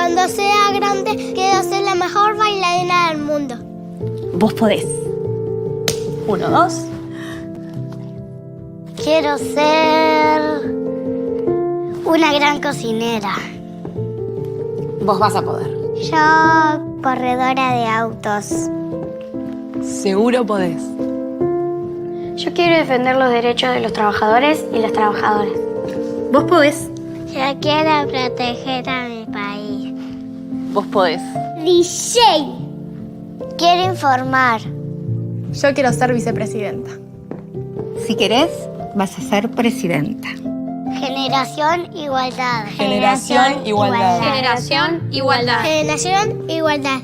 Cuando sea grande, quiero ser la mejor bailarina del mundo. Vos podés. 1, 2. Quiero ser una gran cocinera. Vos vas a poder. Yo, corredora de autos. Seguro podés. Yo quiero defender los derechos de los trabajadores y las trabajadoras. Vos podés. Yo quiero proteger a mi país. Vos podés. DJ. Quiero informar. Yo quiero ser vicepresidenta. Si querés, vas a ser presidenta. Generación Igualdad. Generación Igualdad. Generación Igualdad. Generación Igualdad.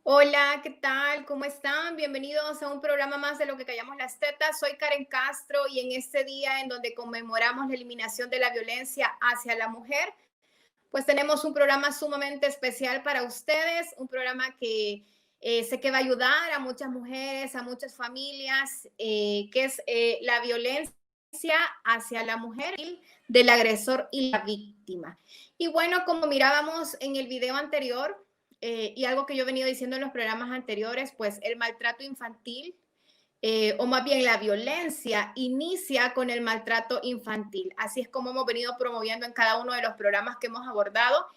Hola, ¿qué tal? ¿Cómo están? Bienvenidos a un programa más de Lo que callamos las tetas. Soy Karen Castro y en este día en donde conmemoramos la eliminación de la violencia hacia la mujer, pues tenemos un programa sumamente especial para ustedes, un programa que sé que va a ayudar a muchas mujeres, a muchas familias, que es la violencia hacia la mujer del agresor y la víctima. Y bueno, como mirábamos en el video anterior, y algo que yo he venido diciendo en los programas anteriores, pues el maltrato infantil, o más bien la violencia, inicia con el maltrato infantil. Así es como hemos venido promoviendo en cada uno de los programas que hemos abordado.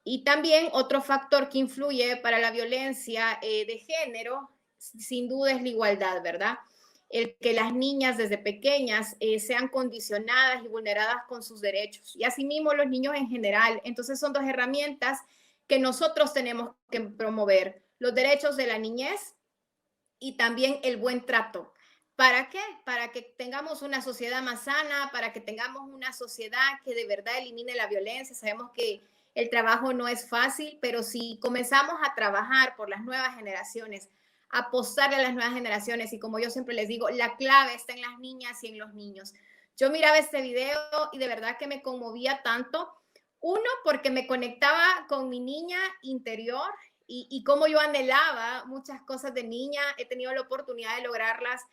Y también otro factor que influye para la violencia de género, sin duda, es la igualdad, ¿verdad? El que las niñas desde pequeñas sean condicionadas y vulneradas con sus derechos. Y asimismo los niños en general. Entonces son dos herramientas que nosotros tenemos que promover: los derechos de la niñez y también el buen trato. ¿Para qué? Para que tengamos una sociedad más sana, para que tengamos una sociedad que de verdad elimine la violencia. Sabemos que el trabajo no es fácil, pero si comenzamos a trabajar por las nuevas generaciones, apostarle a las nuevas generaciones, y como yo siempre les digo, la clave está en las niñas y en los niños. Yo miraba este video y de verdad que me conmovía tanto. Uno, porque me conectaba con mi niña interior y cómo yo anhelaba muchas cosas de niña. He tenido la oportunidad de lograrlas,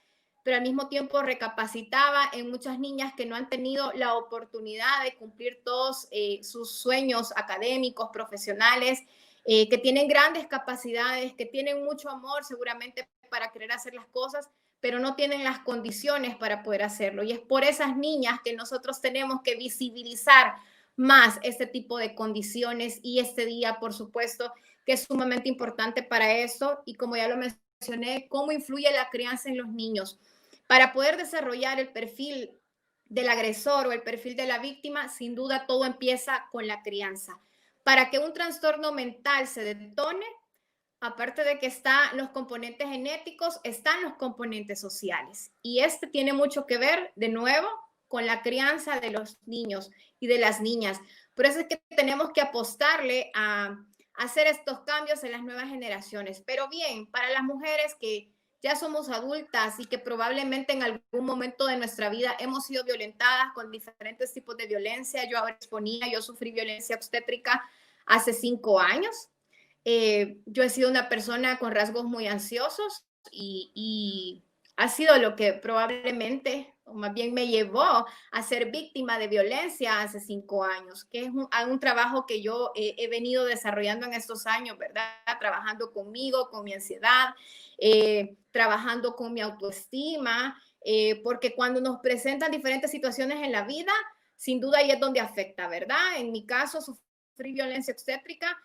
pero al mismo tiempo recapacitaba en muchas niñas que no han tenido la oportunidad de cumplir todos sus sueños académicos, profesionales, que tienen grandes capacidades, que tienen mucho amor seguramente para querer hacer las cosas, pero no tienen las condiciones para poder hacerlo. Y es por esas niñas que nosotros tenemos que visibilizar más este tipo de condiciones, y este día, por supuesto, que es sumamente importante para eso. Y como ya lo mencioné, cómo influye la crianza en los niños. Para poder desarrollar el perfil del agresor o el perfil de la víctima, sin duda todo empieza con la crianza. Para que un trastorno mental se detone, aparte de que están los componentes genéticos, están los componentes sociales. Y este tiene mucho que ver, de nuevo, con la crianza de los niños y de las niñas. Por eso es que tenemos que apostarle a hacer estos cambios en las nuevas generaciones. Pero bien, para las mujeres que ya somos adultas y que probablemente en algún momento de nuestra vida hemos sido violentadas con diferentes tipos de violencia. Yo ahora exponía, yo sufrí violencia obstétrica hace 5 años. Yo he sido una persona con rasgos muy ansiosos y ha sido lo que probablemente, o más bien me llevó a ser víctima de violencia hace 5 años, que es un trabajo que yo he venido desarrollando en estos años, ¿verdad? Trabajando conmigo, con mi ansiedad, trabajando con mi autoestima, porque cuando nos presentan diferentes situaciones en la vida, sin duda ahí es donde afecta, ¿verdad? En mi caso, sufrí violencia obstétrica.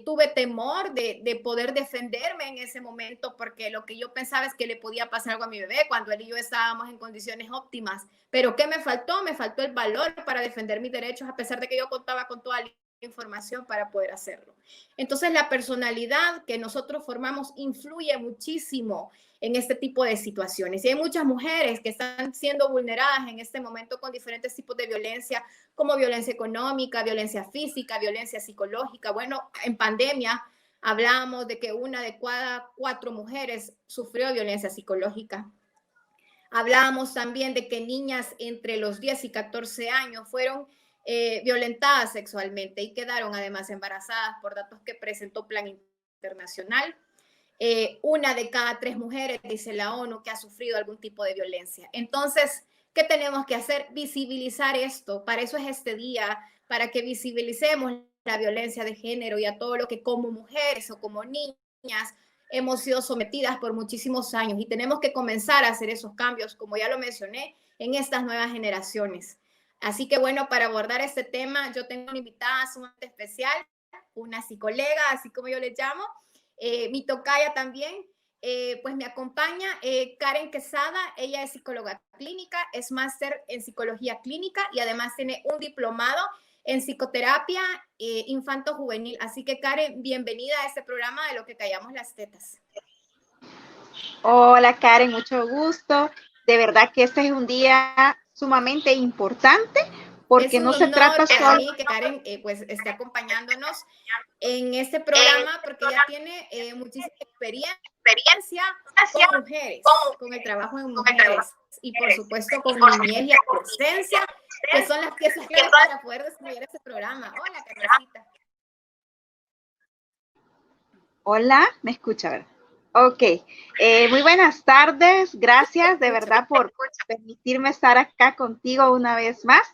Tuve temor de poder defenderme en ese momento, porque lo que yo pensaba es que le podía pasar algo a mi bebé cuando él y yo estábamos en condiciones óptimas. Pero ¿qué me faltó? Me faltó el valor para defender mis derechos, a pesar de que yo contaba con toda la información para poder hacerlo. Entonces, la personalidad que nosotros formamos influye muchísimo en este tipo de situaciones. Y hay muchas mujeres que están siendo vulneradas en este momento con diferentes tipos de violencia, como violencia económica, violencia física, violencia psicológica. Bueno, en pandemia hablamos de que 1 de cada 4 mujeres sufrió violencia psicológica. Hablábamos también de que niñas entre los 10 y 14 años fueron violentadas sexualmente y quedaron además embarazadas, por datos que presentó Plan Internacional. una de cada 3 mujeres, dice la ONU, que ha sufrido algún tipo de violencia. Entonces, ¿qué tenemos que hacer? Visibilizar esto. Para eso es este día, para que visibilicemos la violencia de género y a todo lo que como mujeres o como niñas hemos sido sometidas por muchísimos años, y tenemos que comenzar a hacer esos cambios, como ya lo mencioné, en estas nuevas generaciones. Así que bueno, para abordar este tema, yo tengo una invitada sumamente especial, una psicolega, así como yo le llamo, mi tocaya también, pues me acompaña Karen Quesada. Ella es psicóloga clínica, es máster en psicología clínica y además tiene un diplomado en psicoterapia infanto-juvenil. Así que Karen, bienvenida a este programa de Lo que callamos las tetas. Hola Karen, mucho gusto. De verdad que este es un día sumamente importante porque no se trata solo... para mí que Karen pues esté acompañándonos en este programa, porque ella tiene muchísima experiencia con mujeres, con el trabajo en mujeres y por supuesto con niñez y adolescencia, que son las piezas clave para poder desarrollar este programa. Hola, Karencita. Hola, ¿me escucha, verdad? Ok, muy buenas tardes, gracias de verdad por permitirme estar acá contigo una vez más.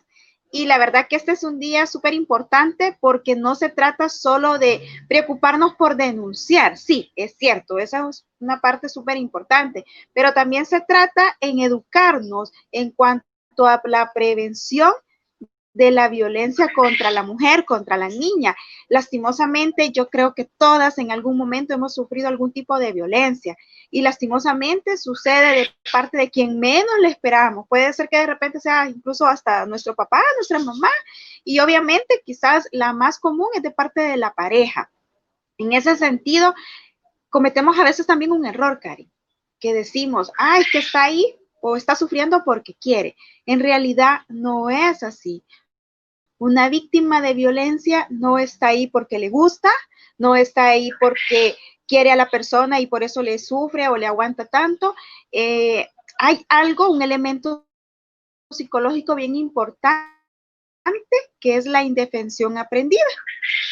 Y la verdad que este es un día súper importante porque no se trata solo de preocuparnos por denunciar. Sí, es cierto, esa es una parte súper importante, pero también se trata en educarnos en cuanto a la prevención de la violencia contra la mujer, contra la niña. Lastimosamente, yo creo que todas en algún momento hemos sufrido algún tipo de violencia y lastimosamente sucede de parte de quien menos le esperamos. Puede ser que de repente sea incluso hasta nuestro papá, nuestra mamá, y obviamente quizás la más común es de parte de la pareja. En ese sentido, cometemos a veces también un error, Cari, que decimos, ay, que está ahí o está sufriendo porque quiere. En realidad no es así. Una víctima de violencia no está ahí porque le gusta, no está ahí porque quiere a la persona y por eso le sufre o le aguanta tanto. Hay algo, un elemento psicológico bien importante, que es la indefensión aprendida.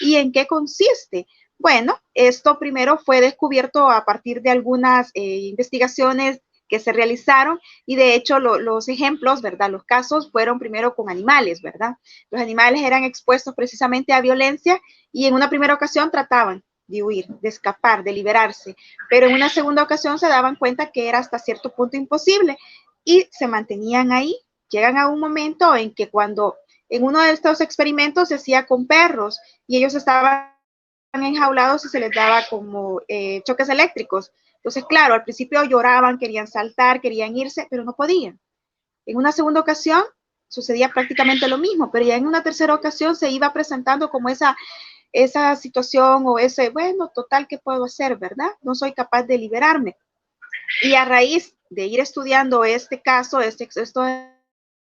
¿Y en qué consiste? Bueno, esto primero fue descubierto a partir de algunas investigaciones que se realizaron y de hecho los ejemplos, ¿verdad? Los casos fueron primero con animales, ¿verdad? Los animales eran expuestos precisamente a violencia y en una primera ocasión trataban de huir, de escapar, de liberarse, pero en una segunda ocasión se daban cuenta que era hasta cierto punto imposible y se mantenían ahí. Llegan a un momento en que cuando en uno de estos experimentos se hacía con perros y ellos estaban enjaulados y se les daba como choques eléctricos. Entonces, claro, al principio lloraban, querían saltar, querían irse, pero no podían. En una segunda ocasión sucedía prácticamente lo mismo, pero ya en una tercera ocasión se iba presentando como esa situación o ese, bueno, total, ¿qué puedo hacer, verdad? No soy capaz de liberarme. Y a raíz de ir estudiando este caso, estos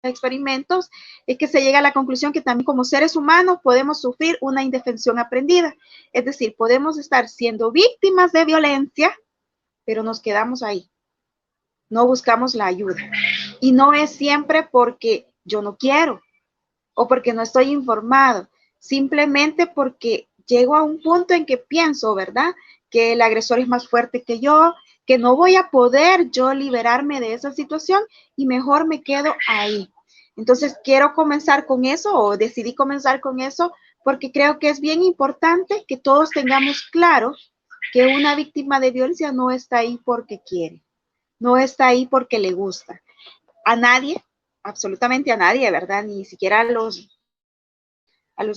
experimentos, es que se llega a la conclusión que también como seres humanos podemos sufrir una indefensión aprendida. Es decir, podemos estar siendo víctimas de violencia, pero nos quedamos ahí. No buscamos la ayuda. Y no es siempre porque yo no quiero o porque no estoy informado, simplemente porque llego a un punto en que pienso, ¿verdad? Que el agresor es más fuerte que yo, que no voy a poder yo liberarme de esa situación y mejor me quedo ahí. Entonces quiero comenzar con eso o decidí comenzar con eso porque creo que es bien importante que todos tengamos claro que una víctima de violencia no está ahí porque quiere, no está ahí porque le gusta. A nadie, absolutamente a nadie, ¿verdad? Ni siquiera a los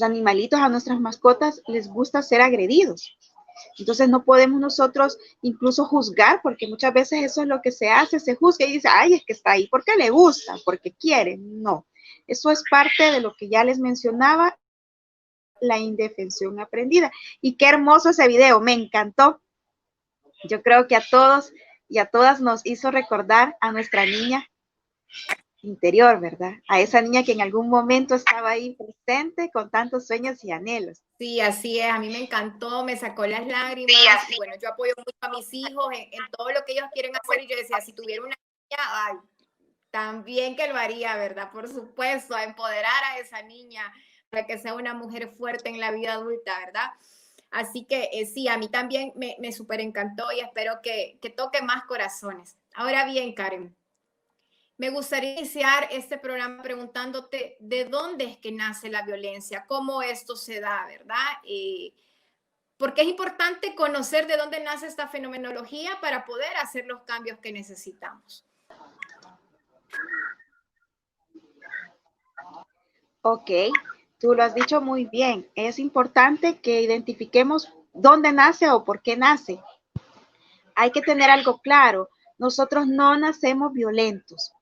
animalitos, a nuestras mascotas, les gusta ser agredidos. Entonces no podemos nosotros incluso juzgar, porque muchas veces eso es lo que se hace, se juzga y dice, ay, es que está ahí porque le gusta, porque quiere. No, eso es parte de lo que ya les mencionaba, la indefensión aprendida. Y qué hermoso ese video, me encantó. Yo creo que a todos y a todas nos hizo recordar a nuestra niña interior, ¿verdad? A esa niña que en algún momento estaba ahí presente con tantos sueños y anhelos. Sí, así es. A mí me encantó, me sacó las lágrimas. Sí, y bueno, yo apoyo mucho a mis hijos en todo lo que ellos quieren hacer. Y yo decía, si tuviera una niña, ay, también que lo haría, ¿verdad? Por supuesto, a empoderar a esa niña para que sea una mujer fuerte en la vida adulta, ¿verdad? Así que sí, a mí también me súper encantó y espero que toque más corazones. Ahora bien, Karen, me gustaría iniciar este programa preguntándote de dónde es que nace la violencia, cómo esto se da, ¿verdad? Porque es importante conocer de dónde nace esta fenomenología para poder hacer los cambios que necesitamos. Ok, tú lo has dicho muy bien. Es importante que identifiquemos dónde nace o por qué nace. Hay que tener algo claro. Nosotros no nacemos violentos.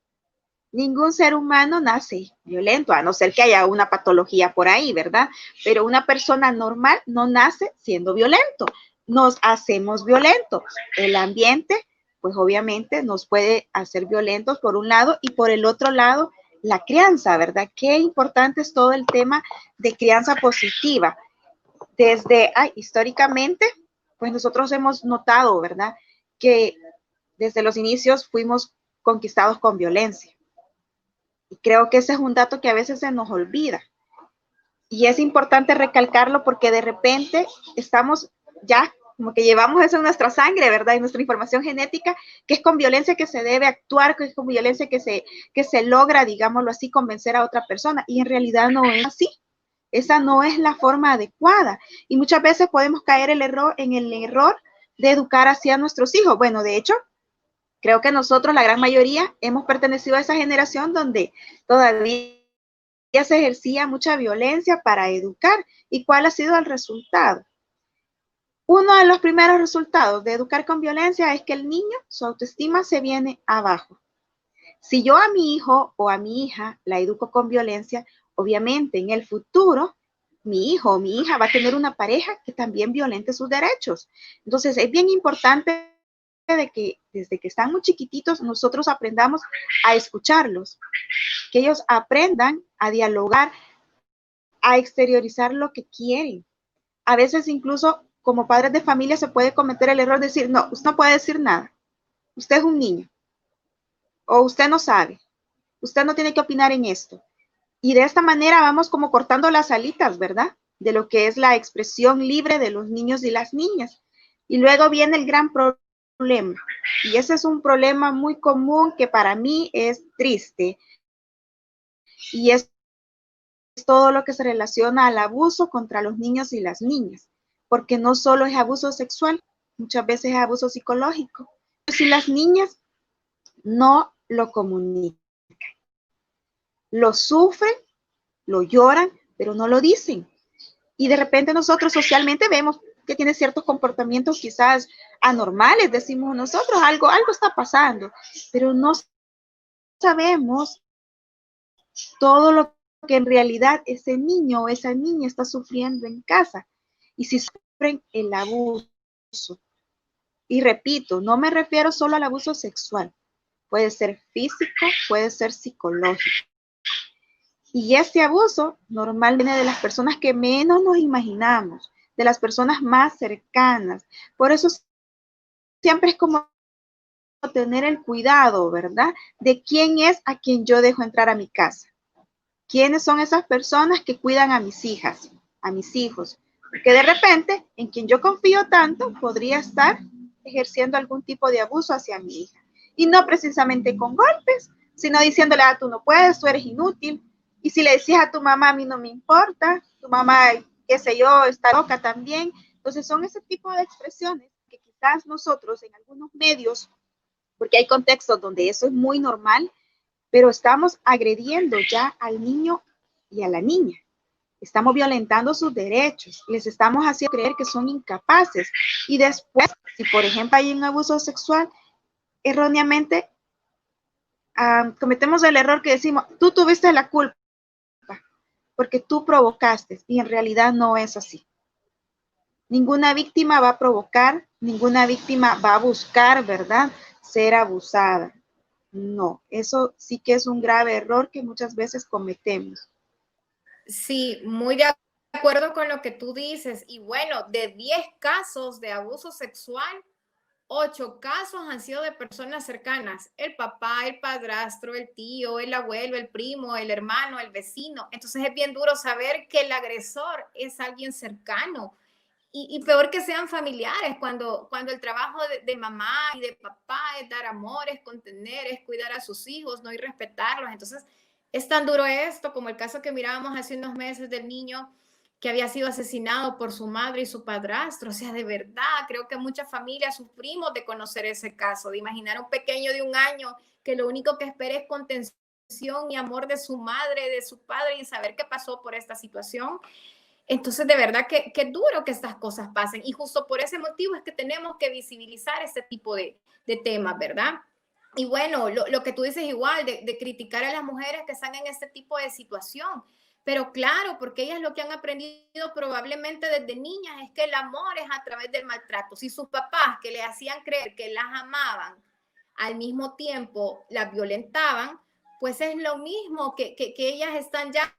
Ningún ser humano nace violento, a no ser que haya una patología por ahí, ¿verdad? Pero una persona normal no nace siendo violento. Nos hacemos violentos. El ambiente, pues obviamente nos puede hacer violentos por un lado y por el otro lado, la crianza, ¿verdad? Qué importante es todo el tema de crianza positiva. Históricamente, pues nosotros hemos notado, ¿verdad? Que desde los inicios fuimos conquistados con violencia. Y creo que ese es un dato que a veces se nos olvida. Y es importante recalcarlo porque de repente estamos ya como que llevamos eso en nuestra sangre, ¿verdad? En nuestra información genética, que es con violencia que se debe actuar, que es con violencia que se logra, digámoslo así, convencer a otra persona. Y en realidad no es así. Esa no es la forma adecuada. Y muchas veces podemos caer en el error de educar así a nuestros hijos. Bueno, de hecho, creo que nosotros, la gran mayoría, hemos pertenecido a esa generación donde todavía se ejercía mucha violencia para educar. ¿Y cuál ha sido el resultado? Uno de los primeros resultados de educar con violencia es que el niño, su autoestima se viene abajo. Si yo a mi hijo o a mi hija la educo con violencia, obviamente en el futuro mi hijo o mi hija va a tener una pareja que también violente sus derechos. Entonces es bien importante de que desde que están muy chiquititos nosotros aprendamos a escucharlos, que ellos aprendan a dialogar, a exteriorizar lo que quieren. A veces incluso como padres de familia se puede cometer el error de decir, no, usted no puede decir nada, usted es un niño, o usted no sabe, usted no tiene que opinar en esto. Y de esta manera vamos como cortando las alitas, ¿verdad? De lo que es la expresión libre de los niños y las niñas. Y luego viene el gran problema. Y ese es un problema muy común que para mí es triste. Y es todo lo que se relaciona al abuso contra los niños y las niñas. Porque no solo es abuso sexual, muchas veces es abuso psicológico. Si las niñas no lo comunican, lo sufren, lo lloran, pero no lo dicen. Y de repente nosotros socialmente vemos que tiene ciertos comportamientos quizás anormales, decimos nosotros, algo está pasando, pero no sabemos todo lo que en realidad ese niño o esa niña está sufriendo en casa. Y si sufren el abuso, y repito, no me refiero solo al abuso sexual, puede ser físico, puede ser psicológico. Y este abuso normal viene de las personas que menos nos imaginamos, de las personas más cercanas. Por eso siempre es como tener el cuidado, ¿verdad? De quién es a quien yo dejo entrar a mi casa. ¿Quiénes son esas personas que cuidan a mis hijas, a mis hijos? Porque de repente, en quien yo confío tanto, podría estar ejerciendo algún tipo de abuso hacia mi hija. Y no precisamente con golpes, sino diciéndole, tú no puedes, tú eres inútil. Y si le decías a tu mamá, a mí no me importa, tu mamá, qué sé yo, está loca también. Entonces son ese tipo de expresiones que quizás nosotros en algunos medios, porque hay contextos donde eso es muy normal, pero estamos agrediendo ya al niño y a la niña. Estamos violentando sus derechos, les estamos haciendo creer que son incapaces. Y después, si por ejemplo hay un abuso sexual, erróneamente cometemos el error que decimos, tú tuviste la culpa, porque tú provocaste, y en realidad no es así. Ninguna víctima va a provocar, ninguna víctima va a buscar, ¿verdad?, ser abusada. No, eso sí que es un grave error que muchas veces cometemos. Sí, muy de acuerdo con lo que tú dices. Y bueno, de 10 casos de abuso sexual, 8 casos han sido de personas cercanas, el papá, el padrastro, el tío, el abuelo, el primo, el hermano, el vecino. Entonces es bien duro saber que el agresor es alguien cercano y peor que sean familiares, cuando el trabajo de mamá y de papá es dar amor, es contener, es cuidar a sus hijos, ¿no? Y respetarlos. Entonces, es tan duro esto como el caso que mirábamos hace unos meses del niño que había sido asesinado por su madre y su padrastro. O sea, de verdad, creo que muchas familias sufrimos de conocer ese caso, de imaginar a un pequeño de 1 año que lo único que espera es contención y amor de su madre, de su padre, y saber qué pasó por esta situación. Entonces, de verdad que duro que estas cosas pasen. Y justo por ese motivo es que tenemos que visibilizar este tipo de temas, ¿verdad? Y bueno, lo que tú dices igual, de criticar a las mujeres que están en este tipo de situación. Pero claro, porque ellas lo que han aprendido probablemente desde niñas es que el amor es a través del maltrato. Si sus papás que le hacían creer que las amaban, al mismo tiempo las violentaban, pues es lo mismo que ellas están ya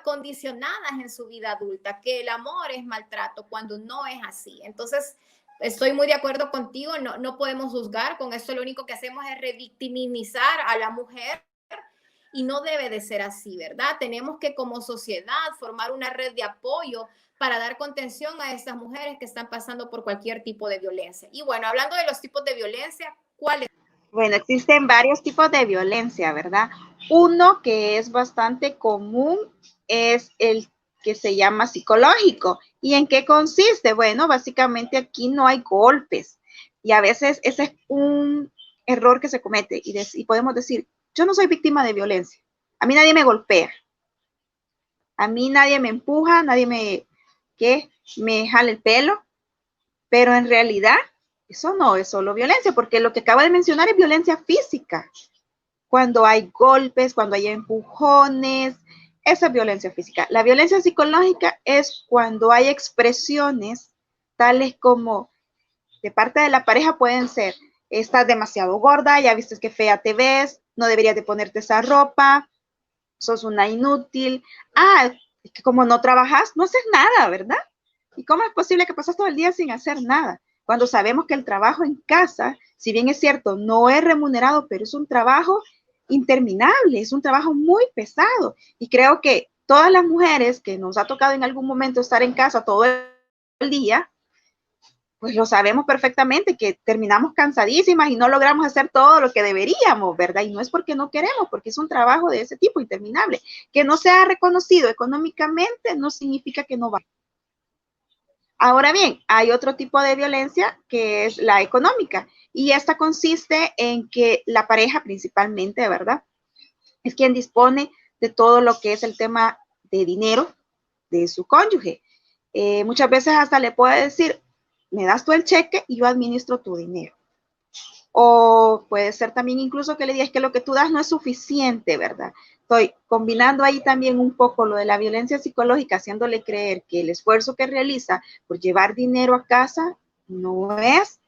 condicionadas en su vida adulta, que el amor es maltrato cuando no es así. Entonces, estoy muy de acuerdo contigo, no podemos juzgar, con esto lo único que hacemos es revictimizar a la mujer y no debe de ser así, ¿verdad? Tenemos que como sociedad formar una red de apoyo para dar contención a estas mujeres que están pasando por cualquier tipo de violencia. Y bueno, hablando de los tipos de violencia, ¿cuáles? Bueno, existen varios tipos de violencia, ¿verdad? Uno que es bastante común es el que se llama psicológico. ¿Y en qué consiste? Bueno, básicamente aquí no hay golpes y a veces ese es un error que se comete y podemos decir, yo no soy víctima de violencia, a mí nadie me golpea, a mí nadie me empuja, nadie me jala el pelo, pero en realidad eso no es solo violencia, porque lo que acabo de mencionar es violencia física. Cuando hay golpes, cuando hay empujones, esa es violencia física. La violencia psicológica es cuando hay expresiones tales como de parte de la pareja pueden ser, estás demasiado gorda, ya viste que fea te ves, no deberías de ponerte esa ropa, sos una inútil, es que como no trabajas, no haces nada, ¿verdad? ¿Y cómo es posible que pasas todo el día sin hacer nada? Cuando sabemos que el trabajo en casa, si bien es cierto, no es remunerado, pero es un trabajo interminable, es un trabajo muy pesado. Y creo que todas las mujeres que nos ha tocado en algún momento estar en casa todo el día, pues lo sabemos perfectamente, que terminamos cansadísimas y no logramos hacer todo lo que deberíamos, ¿verdad? Y no es porque no queremos, porque es un trabajo de ese tipo interminable. Que no sea reconocido económicamente no significa que no va. Ahora bien, hay otro tipo de violencia que es la económica y esta consiste en que la pareja principalmente, ¿verdad? Es quien dispone de todo lo que es el tema de dinero de su cónyuge. Muchas veces hasta le puede decir, me das tú el cheque y yo administro tu dinero. O puede ser también incluso que le digas que lo que tú das no es suficiente, ¿verdad? Estoy combinando ahí también un poco lo de la violencia psicológica, haciéndole creer que el esfuerzo que realiza por llevar dinero a casa no es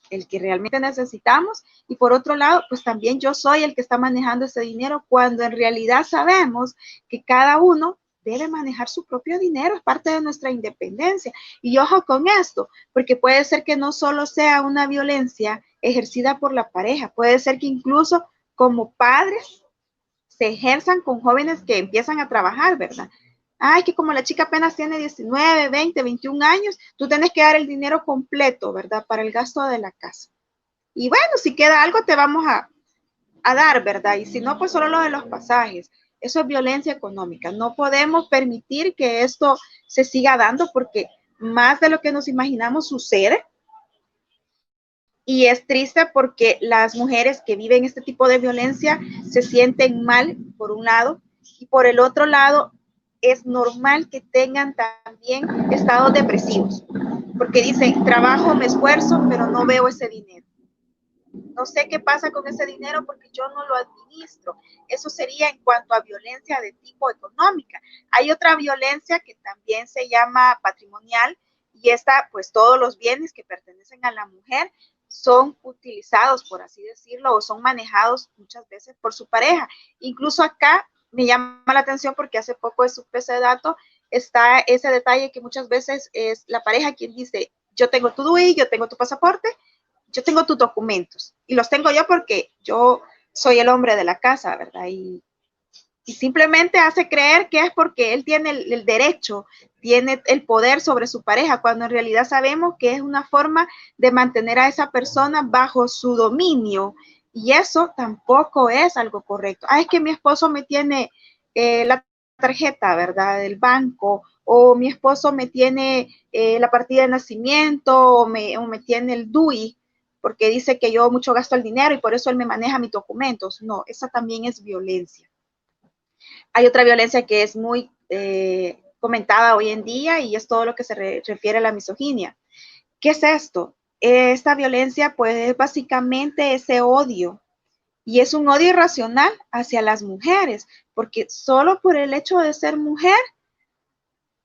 el que realmente necesitamos. Y por otro lado, pues también yo soy el que está manejando ese dinero cuando en realidad sabemos que cada uno debe manejar su propio dinero, es parte de nuestra independencia. Y ojo con esto, porque puede ser que no solo sea una violencia ejercida por la pareja, puede ser que incluso como padres se ejerzan con jóvenes que empiezan a trabajar, ¿verdad? Ay, que como la chica apenas tiene 19, 20, 21 años, tú tienes que dar el dinero completo, ¿verdad? Para el gasto de la casa. Y bueno, si queda algo te vamos a dar, ¿verdad? Y si no, pues solo lo de los pasajes. Eso es violencia económica. No podemos permitir que esto se siga dando porque más de lo que nos imaginamos sucede. Y es triste porque las mujeres que viven este tipo de violencia se sienten mal, por un lado, y por el otro lado, es normal que tengan también estados depresivos, porque dicen, trabajo, me esfuerzo, pero no veo ese dinero. No sé qué pasa con ese dinero porque yo no lo administro. Eso sería en cuanto a violencia de tipo económica. Hay otra violencia que también se llama patrimonial y esta, pues todos los bienes que pertenecen a la mujer son utilizados, por así decirlo, o son manejados muchas veces por su pareja. Incluso acá me llama la atención porque hace poco supe ese dato, está ese detalle que muchas veces es la pareja quien dice, yo tengo tu DUI, yo tengo tu pasaporte, yo tengo tus documentos y los tengo yo porque yo soy el hombre de la casa, ¿verdad? Y y simplemente hace creer que es porque él tiene el derecho, tiene el poder sobre su pareja, cuando en realidad sabemos que es una forma de mantener a esa persona bajo su dominio, y eso tampoco es algo correcto. Es que mi esposo me tiene la tarjeta, ¿verdad?, del banco, o mi esposo me tiene la partida de nacimiento, o me tiene el DUI, porque dice que yo mucho gasto el dinero y por eso él me maneja mis documentos. No, esa también es violencia. Hay otra violencia que es muy comentada hoy en día, y es todo lo que se refiere a la misoginia. ¿Qué es esto? Esta violencia pues es básicamente ese odio, y es un odio irracional hacia las mujeres, porque solo por el hecho de ser mujer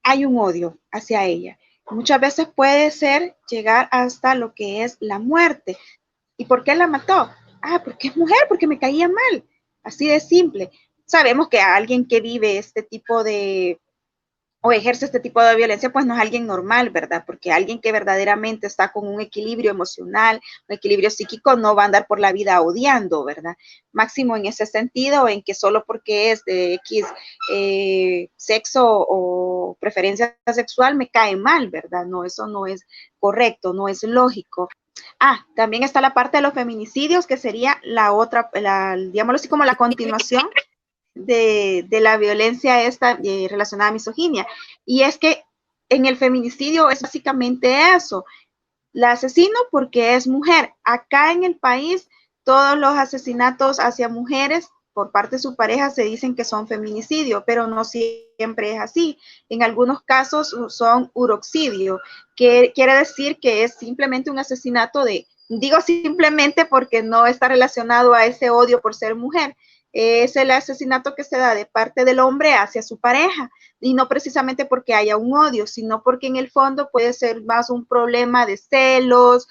hay un odio hacia ella. Muchas veces puede ser llegar hasta lo que es la muerte. ¿Y por qué la mató? Porque es mujer, porque me caía mal. Así de simple. Sabemos que alguien que vive este tipo de, o ejerce este tipo de violencia, pues no es alguien normal, ¿verdad? Porque alguien que verdaderamente está con un equilibrio emocional, un equilibrio psíquico, no va a andar por la vida odiando, ¿verdad? Máximo en ese sentido, en que solo porque es de X sexo o preferencia sexual me cae mal, ¿verdad? No, eso no es correcto, no es lógico. También está la parte de los feminicidios, que sería la otra, digámoslo así, como la continuación de la violencia esta relacionada a misoginia. Y es que en el feminicidio es básicamente eso. La asesino porque es mujer. Acá en el país, todos los asesinatos hacia mujeres por parte de su pareja se dicen que son feminicidio, pero no siempre es así. En algunos casos son uroxidio, que quiere decir que es simplemente un asesinato digo simplemente porque no está relacionado a ese odio por ser mujer. Es el asesinato que se da de parte del hombre hacia su pareja, y no precisamente porque haya un odio, sino porque en el fondo puede ser más un problema de celos,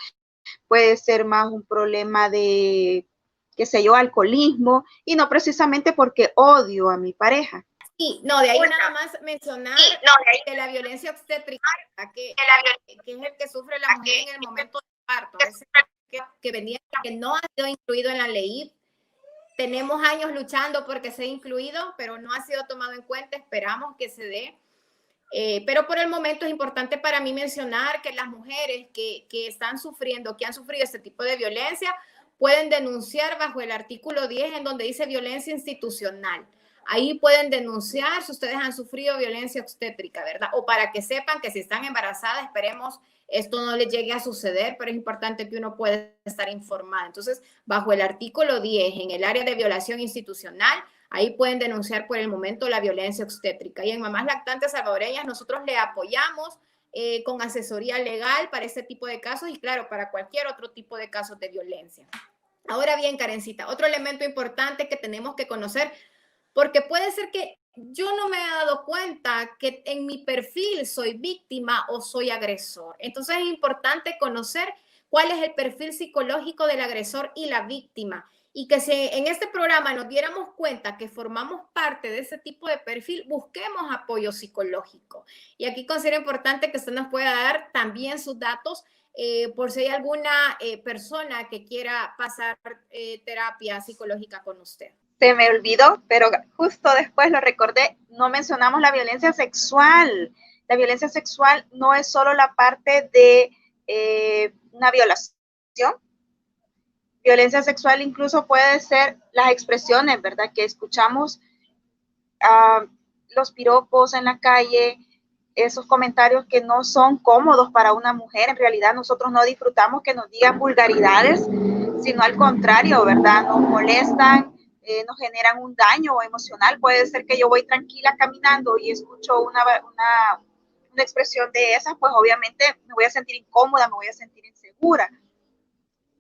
puede ser más un problema de, qué sé yo, alcoholismo, y no precisamente porque odio a mi pareja. Sí, no, de ahí nada más mencionar que la violencia obstétrica, que es el que sufre la mujer en el momento del parto, ese que no ha sido incluido en la ley. Tenemos años luchando porque sea incluido, pero no ha sido tomado en cuenta. Esperamos que se dé. Pero por el momento es importante para mí mencionar que las mujeres que están sufriendo, que han sufrido este tipo de violencia, pueden denunciar bajo el artículo 10, en donde dice violencia institucional. Ahí pueden denunciar si ustedes han sufrido violencia obstétrica, ¿verdad? O para que sepan que si están embarazadas, esperemos esto no les llegue a suceder, pero es importante que uno pueda estar informado. Entonces, bajo el artículo 10, en el área de violación institucional, ahí pueden denunciar por el momento la violencia obstétrica. Y en Mamás Lactantes Salvadoreñas nosotros le apoyamos con asesoría legal para este tipo de casos y, claro, para cualquier otro tipo de casos de violencia. Ahora bien, Karencita, otro elemento importante que tenemos que conocer, porque puede ser que yo no me he dado cuenta que en mi perfil soy víctima o soy agresor. Entonces es importante conocer cuál es el perfil psicológico del agresor y la víctima. Y que si en este programa nos diéramos cuenta que formamos parte de ese tipo de perfil, busquemos apoyo psicológico. Y aquí considero importante que usted nos pueda dar también sus datos por si hay alguna persona que quiera pasar terapia psicológica con usted. Se me olvidó, pero justo después lo recordé, no mencionamos la violencia sexual. La violencia sexual no es solo la parte de una violación. Violencia sexual incluso puede ser las expresiones, ¿verdad? Que escuchamos, los piropos en la calle, esos comentarios que no son cómodos para una mujer. En realidad nosotros no disfrutamos que nos digan vulgaridades, sino al contrario, ¿verdad? Nos molestan. Nos generan un daño emocional. Puede ser que yo voy tranquila caminando y escucho una expresión de esas, pues obviamente me voy a sentir incómoda, me voy a sentir insegura.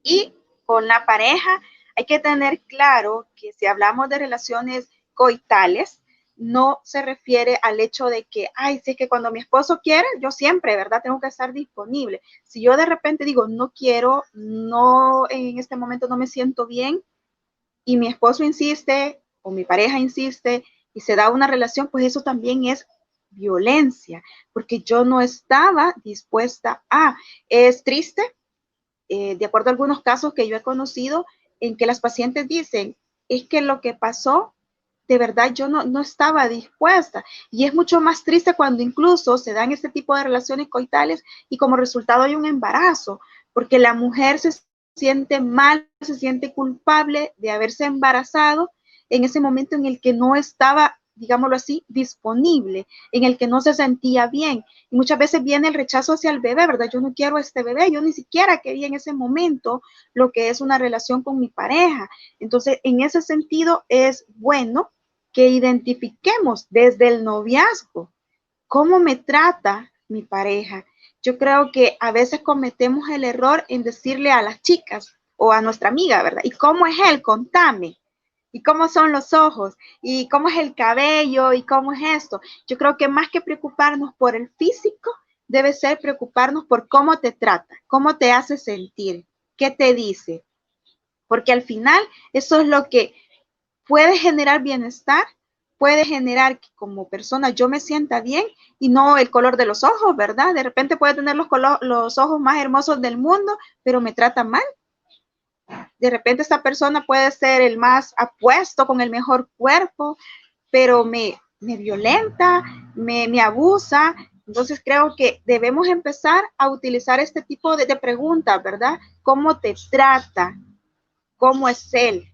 Y con la pareja hay que tener claro que si hablamos de relaciones coitales, no se refiere al hecho de que, si es que cuando mi esposo quiere, yo siempre, ¿verdad? Tengo que estar disponible. Si yo de repente digo, no quiero, no, en este momento no me siento bien, y mi esposo insiste o mi pareja insiste y se da una relación, pues eso también es violencia, porque yo no estaba dispuesta a. Es triste, de acuerdo a algunos casos que yo he conocido, en que las pacientes dicen, es que lo que pasó de verdad yo no estaba dispuesta. Y es mucho más triste cuando incluso se dan este tipo de relaciones coitales y como resultado hay un embarazo, porque la mujer se siente mal, se siente culpable de haberse embarazado en ese momento en el que no estaba, digámoslo así, disponible, en el que no se sentía bien. Y muchas veces viene el rechazo hacia el bebé, ¿verdad? Yo no quiero a este bebé, yo ni siquiera quería en ese momento lo que es una relación con mi pareja. Entonces, en ese sentido es bueno que identifiquemos desde el noviazgo cómo me trata mi pareja. Yo creo que a veces cometemos el error en decirle a las chicas o a nuestra amiga, ¿verdad? ¿Y cómo es él? Contame. ¿Y cómo son los ojos? ¿Y cómo es el cabello? ¿Y cómo es esto? Yo creo que más que preocuparnos por el físico, debe ser preocuparnos por cómo te trata, cómo te hace sentir, qué te dice. Porque al final eso es lo que puede generar bienestar, puede generar que como persona yo me sienta bien y no el color de los ojos, ¿verdad? De repente puede tener los ojos más hermosos del mundo, pero me trata mal. De repente esta persona puede ser el más apuesto, con el mejor cuerpo, pero me violenta, me abusa. Entonces creo que debemos empezar a utilizar este tipo de preguntas, ¿verdad? ¿Cómo te trata? ¿Cómo es él?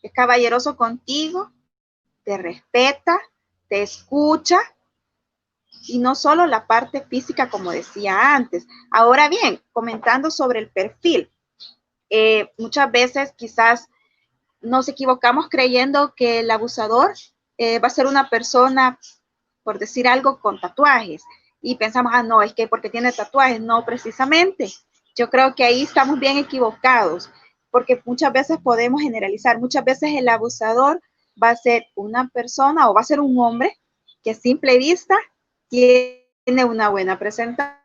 ¿Es caballeroso contigo? ¿Te respeta? ¿Te escucha? Y no solo la parte física, como decía antes. Ahora bien, comentando sobre el perfil. Muchas veces quizás nos equivocamos creyendo que el abusador va a ser una persona, por decir algo, con tatuajes. Y pensamos, no, es que porque tiene tatuajes. No, precisamente. Yo creo que ahí estamos bien equivocados, porque muchas veces podemos generalizar. Muchas veces el abusador va a ser una persona o va a ser un hombre que a simple vista tiene una buena presentación,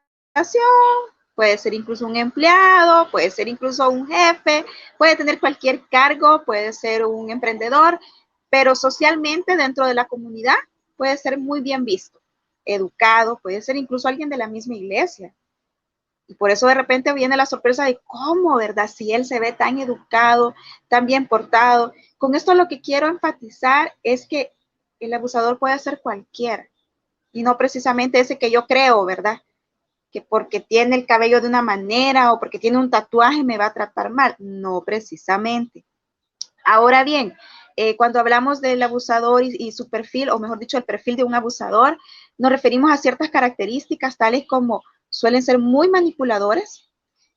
puede ser incluso un empleado, puede ser incluso un jefe, puede tener cualquier cargo, puede ser un emprendedor, pero socialmente dentro de la comunidad puede ser muy bien visto, educado, puede ser incluso alguien de la misma iglesia. Y por eso de repente viene la sorpresa de cómo, ¿verdad? Si él se ve tan educado, tan bien portado. Con esto lo que quiero enfatizar es que el abusador puede ser cualquiera y no precisamente ese que yo creo, ¿verdad? Que porque tiene el cabello de una manera o porque tiene un tatuaje me va a tratar mal. No precisamente. Ahora bien, cuando hablamos del abusador y su perfil, o mejor dicho, el perfil de un abusador, nos referimos a ciertas características tales como suelen ser muy manipuladores.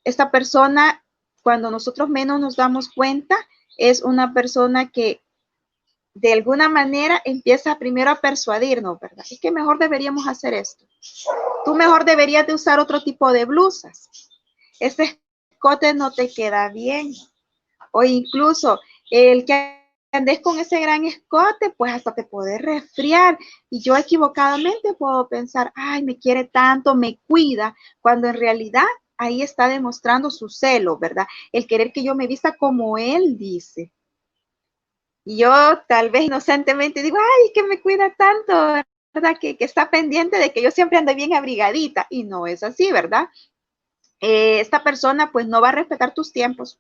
Esta persona, cuando nosotros menos nos damos cuenta, es una persona que de alguna manera empieza primero a persuadirnos, ¿verdad? Es que mejor deberíamos hacer esto. Tú mejor deberías de usar otro tipo de blusas. Ese escote no te queda bien. O incluso el que andes con ese gran escote, pues hasta te puedes resfriar. Y yo equivocadamente puedo pensar, ay, me quiere tanto, me cuida, cuando en realidad ahí está demostrando su celo, ¿verdad? El querer que yo me vista como él dice. Y yo tal vez inocentemente digo, ay, que me cuida tanto, ¿verdad? Que está pendiente de que yo siempre ande bien abrigadita. Y no es así, ¿verdad? Esta persona pues no va a respetar tus tiempos.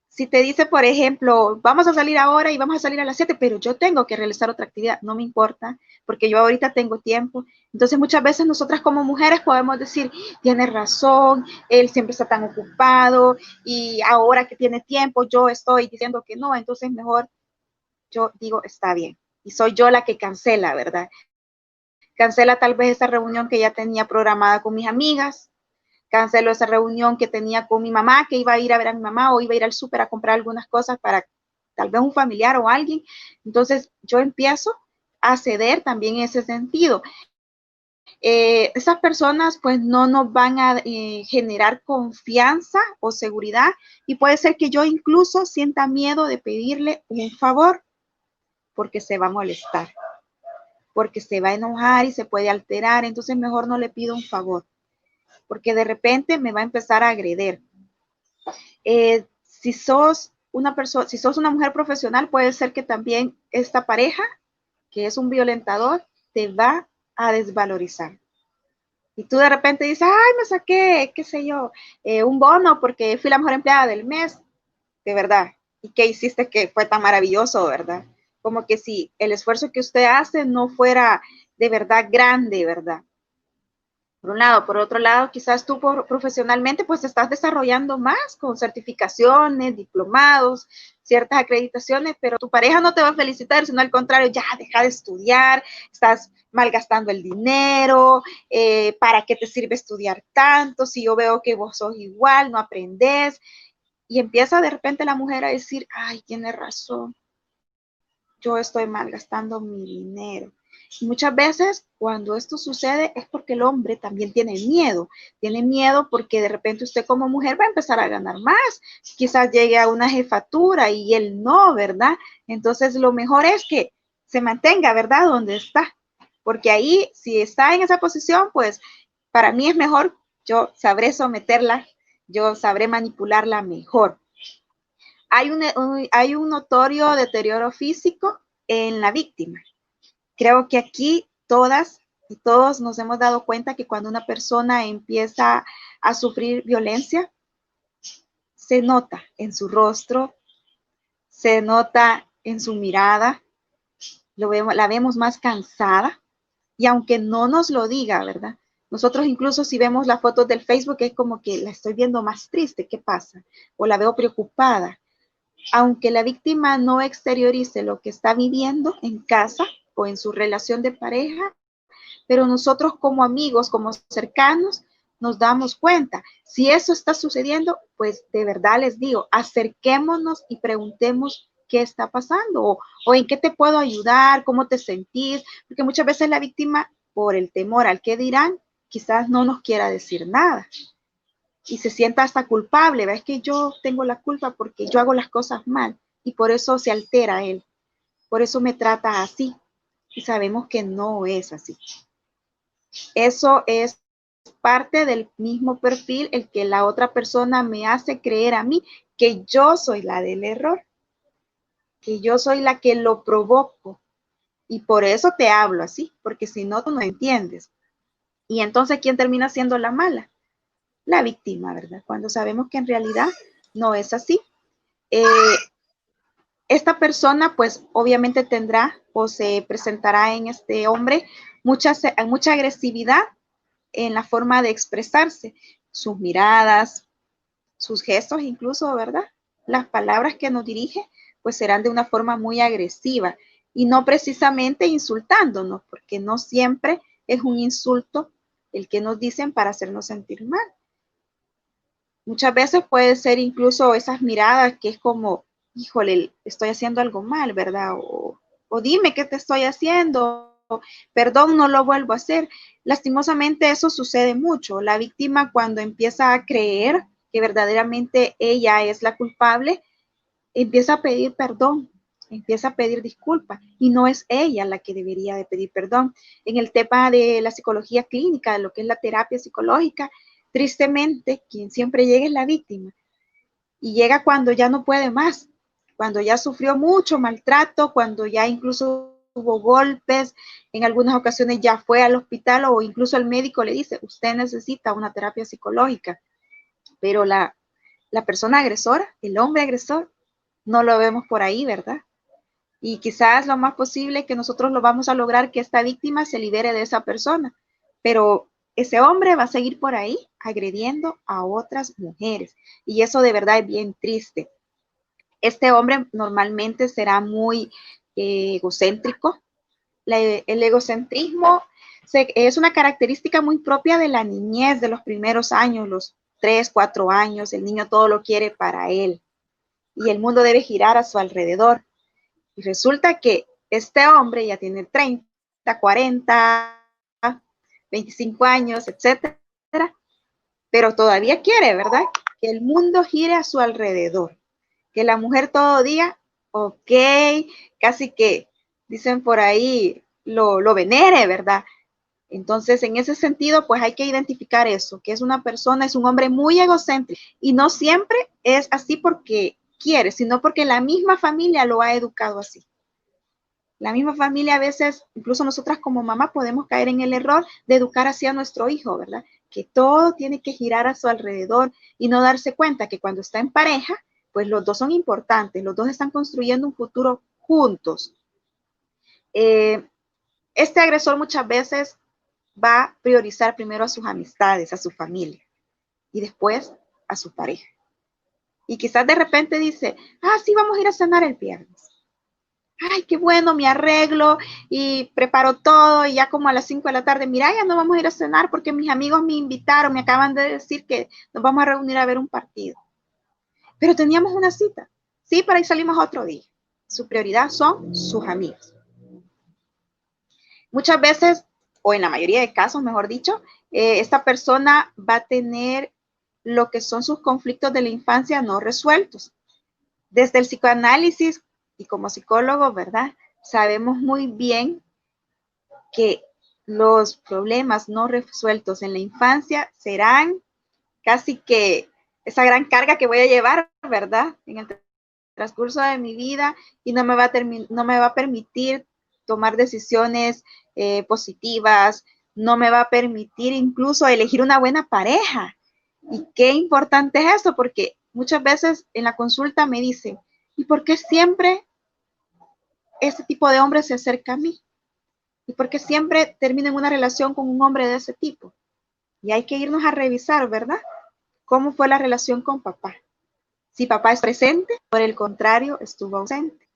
Si te dice, por ejemplo, vamos a salir ahora y vamos a salir a las 7, pero yo tengo que realizar otra actividad, no me importa, porque yo ahorita tengo tiempo. Entonces, muchas veces nosotras como mujeres podemos decir, tiene razón, él siempre está tan ocupado y ahora que tiene tiempo yo estoy diciendo que no, entonces mejor yo digo, está bien. Y soy yo la que cancela, ¿verdad? Cancela tal vez esa reunión que ya tenía programada con mis amigas, canceló esa reunión que tenía con mi mamá, que iba a ir a ver a mi mamá o iba a ir al súper a comprar algunas cosas para tal vez un familiar o alguien. Entonces yo empiezo a ceder también en ese sentido. Esas personas pues no nos van a generar confianza o seguridad y puede ser que yo incluso sienta miedo de pedirle un favor porque se va a molestar, porque se va a enojar y se puede alterar, entonces mejor no le pido un favor, porque de repente me va a empezar a agredir. Si sos una persona, si sos una mujer profesional, puede ser que también esta pareja, que es un violentador, te va a desvalorizar. Y tú de repente dices, ay, me saqué, qué sé yo, un bono porque fui la mejor empleada del mes, de verdad. ¿Y qué hiciste que fue tan maravilloso, verdad? como que si el esfuerzo que usted hace no fuera de verdad grande, ¿verdad? Por un lado. Por otro lado, quizás tú profesionalmente pues te estás desarrollando más con certificaciones, diplomados, ciertas acreditaciones, pero tu pareja no te va a felicitar, sino al contrario, ya deja de estudiar, estás malgastando el dinero, ¿para qué te sirve estudiar tanto? Si yo veo que vos sos igual, no aprendés. Y empieza de repente la mujer a decir, ay, tiene razón, yo estoy malgastando mi dinero. Y muchas veces cuando esto sucede es porque el hombre también tiene miedo porque de repente usted como mujer va a empezar a ganar más, quizás llegue a una jefatura y él no, ¿verdad? Entonces lo mejor es que se mantenga, ¿verdad? Donde está, porque ahí si está en esa posición, pues para mí es mejor, yo sabré someterla, yo sabré manipularla mejor. Hay un notorio deterioro físico en la víctima. Creo que aquí todas y todos nos hemos dado cuenta que cuando una persona empieza a sufrir violencia, se nota en su rostro, se nota en su mirada, la vemos más cansada y aunque no nos lo diga, ¿verdad? Nosotros incluso si vemos las fotos del Facebook es como que la estoy viendo más triste, ¿qué pasa? O la veo preocupada. Aunque la víctima no exteriorice lo que está viviendo en casa o en su relación de pareja, pero nosotros como amigos, como cercanos, nos damos cuenta. Si eso está sucediendo, pues de verdad les digo, acerquémonos y preguntemos qué está pasando o en qué te puedo ayudar, cómo te sentís, porque muchas veces la víctima, por el temor al qué dirán, quizás no nos quiera decir nada. Y se sienta hasta culpable, ¿ves? Que yo tengo la culpa porque yo hago las cosas mal y por eso se altera él, por eso me trata así y sabemos que no es así. Eso es parte del mismo perfil, el que la otra persona me hace creer a mí que yo soy la del error, que yo soy la que lo provoco y por eso te hablo así, porque si no, tú no entiendes. Y entonces, ¿quién termina siendo la mala? La víctima, ¿verdad? Cuando sabemos que en realidad no es así. Esta persona, pues, obviamente tendrá o se presentará en este hombre mucha agresividad en la forma de expresarse, sus miradas, sus gestos incluso, ¿verdad? Las palabras que nos dirige, pues serán de una forma muy agresiva y no precisamente insultándonos, porque no siempre es un insulto el que nos dicen para hacernos sentir mal. Muchas veces puede ser incluso esas miradas que es como, híjole, estoy haciendo algo mal, ¿verdad? O dime qué te estoy haciendo, perdón, no lo vuelvo a hacer. Lastimosamente eso sucede mucho. La víctima cuando empieza a creer que verdaderamente ella es la culpable, empieza a pedir perdón, empieza a pedir disculpas y no es ella la que debería de pedir perdón. En el tema de la psicología clínica, de lo que es la terapia psicológica, tristemente, quien siempre llega es la víctima y llega cuando ya no puede más, cuando ya sufrió mucho maltrato, cuando ya incluso tuvo golpes, en algunas ocasiones ya fue al hospital o incluso el médico le dice, usted necesita una terapia psicológica, pero la persona agresora, el hombre agresor, no lo vemos por ahí, ¿verdad? Y quizás lo más posible es que nosotros lo vamos a lograr que esta víctima se libere de esa persona, pero ese hombre va a seguir por ahí agrediendo a otras mujeres y eso de verdad es bien triste. Este hombre normalmente será muy egocéntrico. El egocentrismo es una característica muy propia de la niñez, de los primeros años, los 3, 4 años. El niño todo lo quiere para él y el mundo debe girar a su alrededor. Y resulta que este hombre ya tiene 30, 40, 25 años, etcétera, pero todavía quiere, ¿verdad? Que el mundo gire a su alrededor, que la mujer todo diga, ok, casi que dicen por ahí, lo venere, ¿verdad? Entonces, en ese sentido, pues hay que identificar eso, que es una persona, es un hombre muy egocéntrico y no siempre es así porque quiere, sino porque la misma familia lo ha educado así. La misma familia a veces, incluso nosotras como mamá podemos caer en el error de educar así a nuestro hijo, ¿verdad? Que todo tiene que girar a su alrededor y no darse cuenta que cuando está en pareja, pues los dos son importantes, los dos están construyendo un futuro juntos. Este agresor muchas veces va a priorizar primero a sus amistades, a su familia, y después a su pareja. Y quizás de repente dice, sí, vamos a ir a cenar el viernes. Ay, qué bueno, me arreglo y preparo todo y ya como a las 5 de la tarde, mira, ya no vamos a ir a cenar porque mis amigos me invitaron, me acaban de decir que nos vamos a reunir a ver un partido. Pero teníamos una cita, sí, para ahí salimos otro día. Su prioridad son sus amigos. Muchas veces, o en la mayoría de casos, mejor dicho, esta persona va a tener lo que son sus conflictos de la infancia no resueltos. Desde el psicoanálisis y como psicólogos, ¿verdad? Sabemos muy bien que los problemas no resueltos en la infancia serán casi que esa gran carga que voy a llevar, ¿verdad? En el transcurso de mi vida y no me va a permitir tomar decisiones positivas, no me va a permitir incluso elegir una buena pareja. Y qué importante es eso, porque muchas veces en la consulta me dicen, ¿y por qué siempre este tipo de hombre se acerca a mí? ¿Y por qué siempre termino en una relación con un hombre de ese tipo? Y hay que irnos a revisar, ¿verdad? ¿Cómo fue la relación con papá? Si papá es presente, por el contrario, estuvo ausente.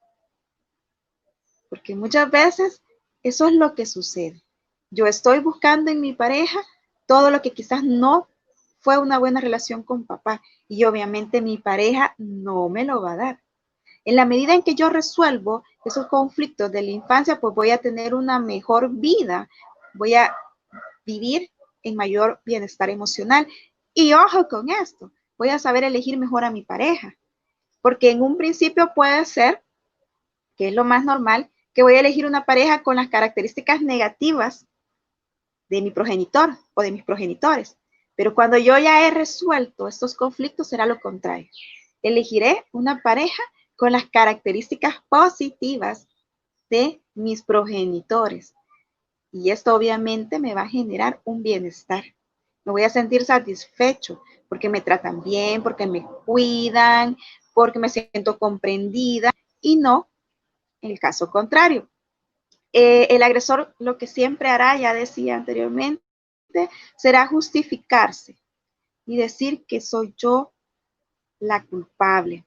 Porque muchas veces eso es lo que sucede. Yo estoy buscando en mi pareja todo lo que quizás no fue una buena relación con papá. Y obviamente mi pareja no me lo va a dar. En la medida en que yo resuelvo esos conflictos de la infancia, pues voy a tener una mejor vida. Voy a vivir en mayor bienestar emocional. Y ojo con esto, voy a saber elegir mejor a mi pareja. Porque en un principio puede ser, que es lo más normal, que voy a elegir una pareja con las características negativas de mi progenitor o de mis progenitores. Pero cuando yo ya he resuelto estos conflictos, será lo contrario. Elegiré una pareja con las características positivas de mis progenitores. Y esto obviamente me va a generar un bienestar. Me voy a sentir satisfecho porque me tratan bien, porque me cuidan, porque me siento comprendida y no el caso contrario. El agresor lo que siempre hará, ya decía anteriormente, será justificarse y decir que soy yo la culpable.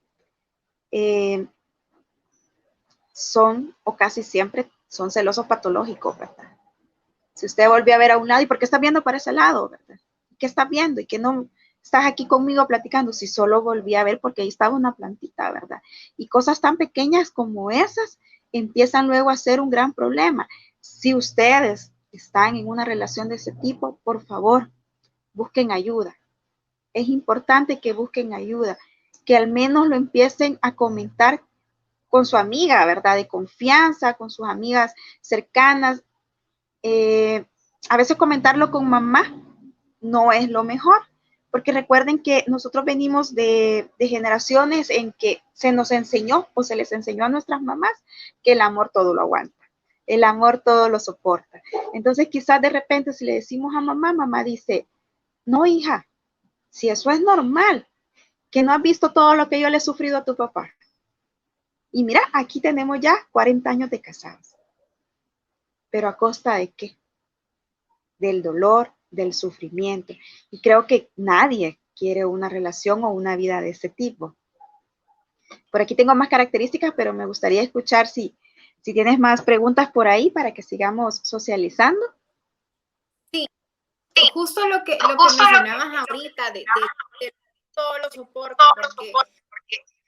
Son, o casi siempre, son celosos patológicos, ¿verdad? Si usted volvió a ver a un lado, ¿y por qué está viendo para ese lado, verdad? ¿Qué estás viendo? ¿Y que no estás aquí conmigo platicando? Si solo volví a ver porque ahí estaba una plantita, ¿verdad? Y cosas tan pequeñas como esas empiezan luego a ser un gran problema. Si ustedes están en una relación de ese tipo, por favor, busquen ayuda. Es importante que busquen ayuda, que al menos lo empiecen a comentar con su amiga, ¿verdad? De confianza, con sus amigas cercanas. A veces comentarlo con mamá no es lo mejor, porque recuerden que nosotros venimos de generaciones en que se nos enseñó o se les enseñó a nuestras mamás que el amor todo lo aguanta, el amor todo lo soporta. Entonces quizás de repente si le decimos a mamá, mamá dice, no hija, si eso es normal, que no has visto todo lo que yo le he sufrido a tu papá. Y mira, aquí tenemos ya 40 años de casados. ¿Pero a costa de qué? Del dolor, del sufrimiento. Y creo que nadie quiere una relación o una vida de ese tipo. Por aquí tengo más características, pero me gustaría escuchar si tienes más preguntas por ahí para que sigamos socializando. Sí, justo lo que mencionabas ahorita de todo lo soporto, porque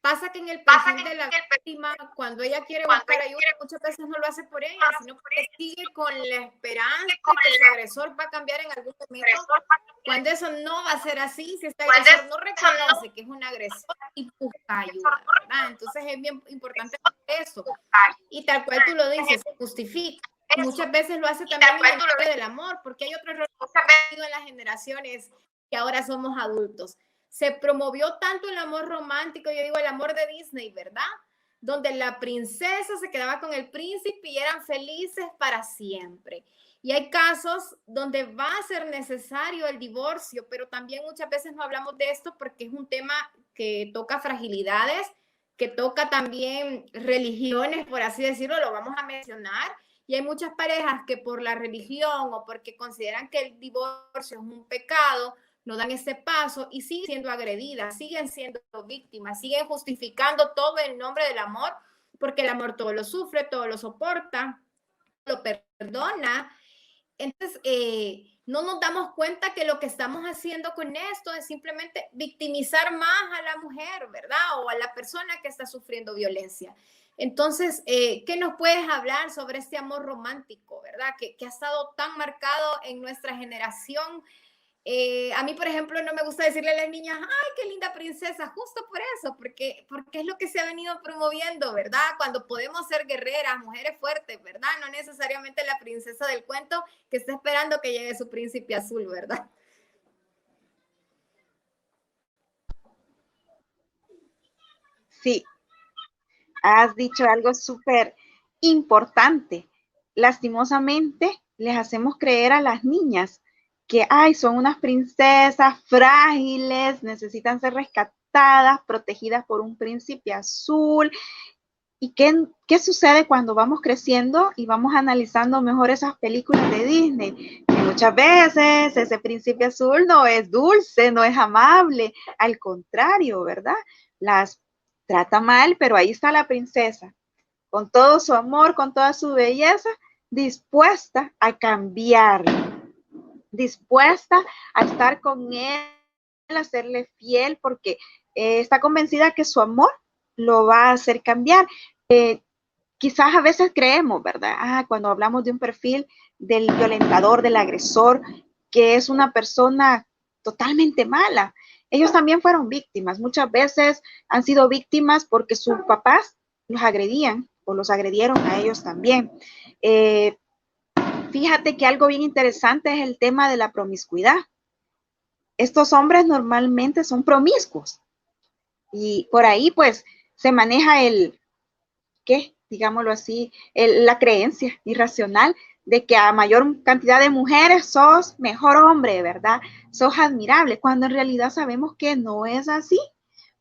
pasa que en el perfil de la víctima, cuando ella quiere buscar ayuda, muchas veces no lo hace por ella, sino porque sigue con la esperanza de que su agresor va a cambiar en algún momento, cuando eso no va a ser así, si este agresor no reconoce que es un agresor y busca ayuda, ¿verdad? Entonces es bien importante eso. Y tal cual tú lo dices, justifica. Muchas veces lo hace también en el nombre del amor, porque hay otro error en las generaciones que ahora somos adultos. Se promovió tanto el amor romántico, yo digo el amor de Disney, ¿verdad? Donde la princesa se quedaba con el príncipe y eran felices para siempre. Y hay casos donde va a ser necesario el divorcio, pero también muchas veces no hablamos de esto porque es un tema que toca fragilidades, que toca también religiones, por así decirlo, lo vamos a mencionar. Y hay muchas parejas que por la religión o porque consideran que el divorcio es un pecado, no dan ese paso y siguen siendo agredidas, siguen siendo víctimas, siguen justificando todo en nombre del amor, porque el amor todo lo sufre, todo lo soporta, lo perdona. Entonces, no nos damos cuenta que lo que estamos haciendo con esto es simplemente victimizar más a la mujer, ¿verdad? O a la persona que está sufriendo violencia. Entonces, ¿qué nos puedes hablar sobre este amor romántico, verdad? Que ha estado tan marcado en nuestra generación. A mí, por ejemplo, no me gusta decirle a las niñas, ay, qué linda princesa, justo por eso, porque es lo que se ha venido promoviendo, ¿verdad? Cuando podemos ser guerreras, mujeres fuertes, ¿verdad? No necesariamente la princesa del cuento que está esperando que llegue su príncipe azul, ¿verdad? Sí, has dicho algo súper importante. Lastimosamente, les hacemos creer a las niñas que, ay, son unas princesas frágiles, necesitan ser rescatadas, protegidas por un príncipe azul. ¿Y qué sucede cuando vamos creciendo y vamos analizando mejor esas películas de Disney? Que muchas veces ese príncipe azul no es dulce, no es amable, al contrario, ¿verdad? Las trata mal, pero ahí está la princesa, con todo su amor, con toda su belleza, dispuesta a cambiarlo, dispuesta a estar con él, a serle fiel, porque está convencida que su amor lo va a hacer cambiar. Quizás a veces creemos, ¿verdad? Cuando hablamos de un perfil del violentador, del agresor, que es una persona totalmente mala. Ellos también fueron víctimas. Muchas veces han sido víctimas porque sus papás los agredían o los agredieron a ellos también. Fíjate que algo bien interesante es el tema de la promiscuidad. Estos hombres normalmente son promiscuos y por ahí pues se maneja digámoslo así, la creencia irracional de que a mayor cantidad de mujeres sos mejor hombre, ¿verdad? Sos admirable, cuando en realidad sabemos que no es así,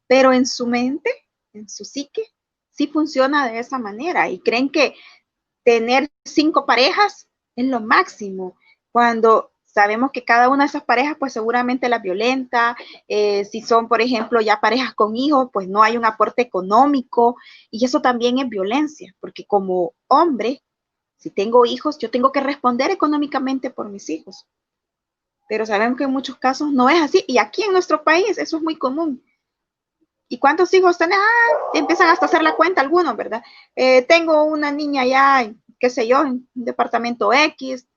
pero en su mente, en su psique, sí funciona de esa manera y creen que tener 5 parejas es lo máximo, cuando sabemos que cada una de esas parejas pues seguramente las violenta, si son por ejemplo ya parejas con hijos pues no hay un aporte económico y eso también es violencia, porque como hombre, si tengo hijos, yo tengo que responder económicamente por mis hijos, pero sabemos que en muchos casos no es así y aquí en nuestro país eso es muy común. ¿Y cuántos hijos tenés? Empiezan hasta a hacer la cuenta algunos, ¿verdad? Tengo una niña ya, qué sé yo, en un departamento X,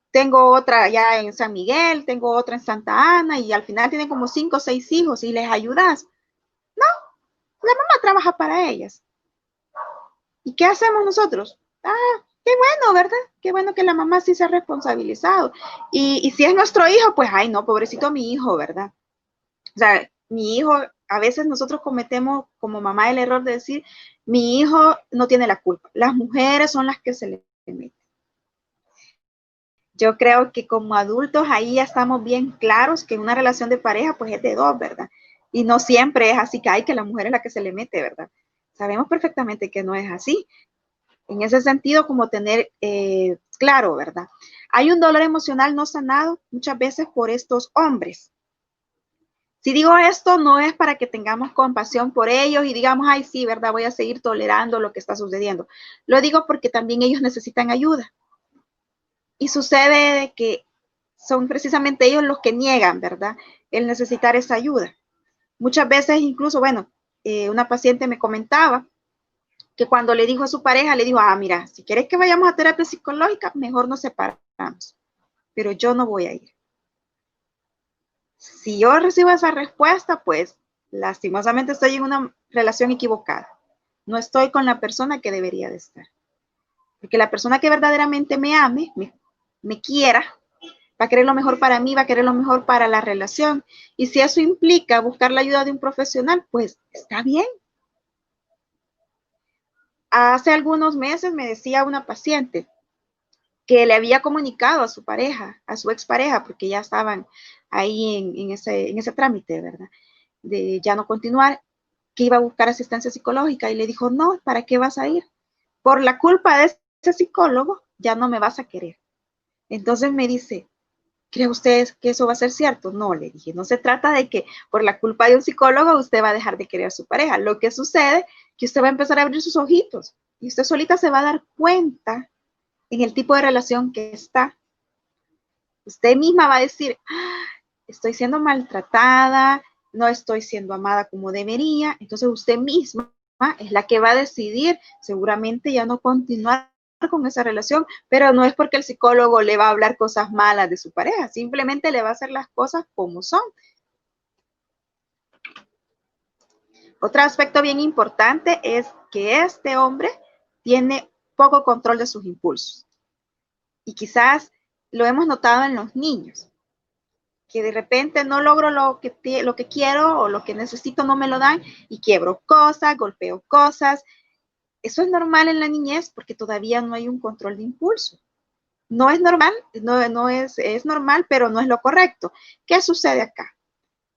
tengo otra ya en San Miguel, tengo otra en Santa Ana y al final tienen como 5 o 6 hijos y les ayudas. No, la mamá trabaja para ellas. ¿Y qué hacemos nosotros? Qué bueno, ¿verdad? Qué bueno que la mamá sí se ha responsabilizado. Y si es nuestro hijo, pues, ay, no, pobrecito mi hijo, ¿verdad? O sea, mi hijo, a veces nosotros cometemos como mamá el error de decir, mi hijo no tiene la culpa. Las mujeres son las que se le meten. Yo creo que como adultos ahí ya estamos bien claros que una relación de pareja pues es de dos, ¿verdad? Y no siempre es así que hay que la mujer es la que se le mete, ¿verdad? Sabemos perfectamente que no es así. En ese sentido, como tener claro, ¿verdad? Hay un dolor emocional no sanado muchas veces por estos hombres. Si digo esto, no es para que tengamos compasión por ellos y digamos, ay, sí, ¿verdad? Voy a seguir tolerando lo que está sucediendo. Lo digo porque también ellos necesitan ayuda. Y sucede que son precisamente ellos los que niegan, ¿verdad? El necesitar esa ayuda. Muchas veces incluso, bueno, una paciente me comentaba que cuando le dijo a su pareja, le dijo, mira, si quieres que vayamos a terapia psicológica, mejor nos separamos, pero yo no voy a ir. Si yo recibo esa respuesta, pues lastimosamente estoy en una relación equivocada. No estoy con la persona que debería de estar. Porque la persona que verdaderamente me ame, me quiera, va a querer lo mejor para mí, va a querer lo mejor para la relación. Y si eso implica buscar la ayuda de un profesional, pues está bien. Hace algunos meses me decía una paciente que le había comunicado a su pareja, a su expareja, porque ya estaban ahí en ese trámite, ¿verdad? De ya no continuar, que iba a buscar asistencia psicológica y le dijo, no, ¿para qué vas a ir? Por la culpa de ese psicólogo, ya no me vas a querer. Entonces me dice, ¿cree usted que eso va a ser cierto? No, le dije, no se trata de que por la culpa de un psicólogo usted va a dejar de querer a su pareja. Lo que sucede es que usted va a empezar a abrir sus ojitos y usted solita se va a dar cuenta en el tipo de relación que está. Usted misma va a decir, estoy siendo maltratada, no estoy siendo amada como debería. Entonces usted misma es la que va a decidir seguramente ya no continuar con esa relación, pero no es porque el psicólogo le va a hablar cosas malas de su pareja, simplemente le va a hacer las cosas como son. Otro aspecto bien importante es que este hombre tiene poco control de sus impulsos. Y quizás lo hemos notado en los niños, que de repente no logro lo que quiero o lo que necesito, no me lo dan y quiebro cosas, golpeo cosas. Eso es normal en la niñez porque todavía no hay un control de impulso. No es normal, es normal, pero no es lo correcto. ¿Qué sucede acá?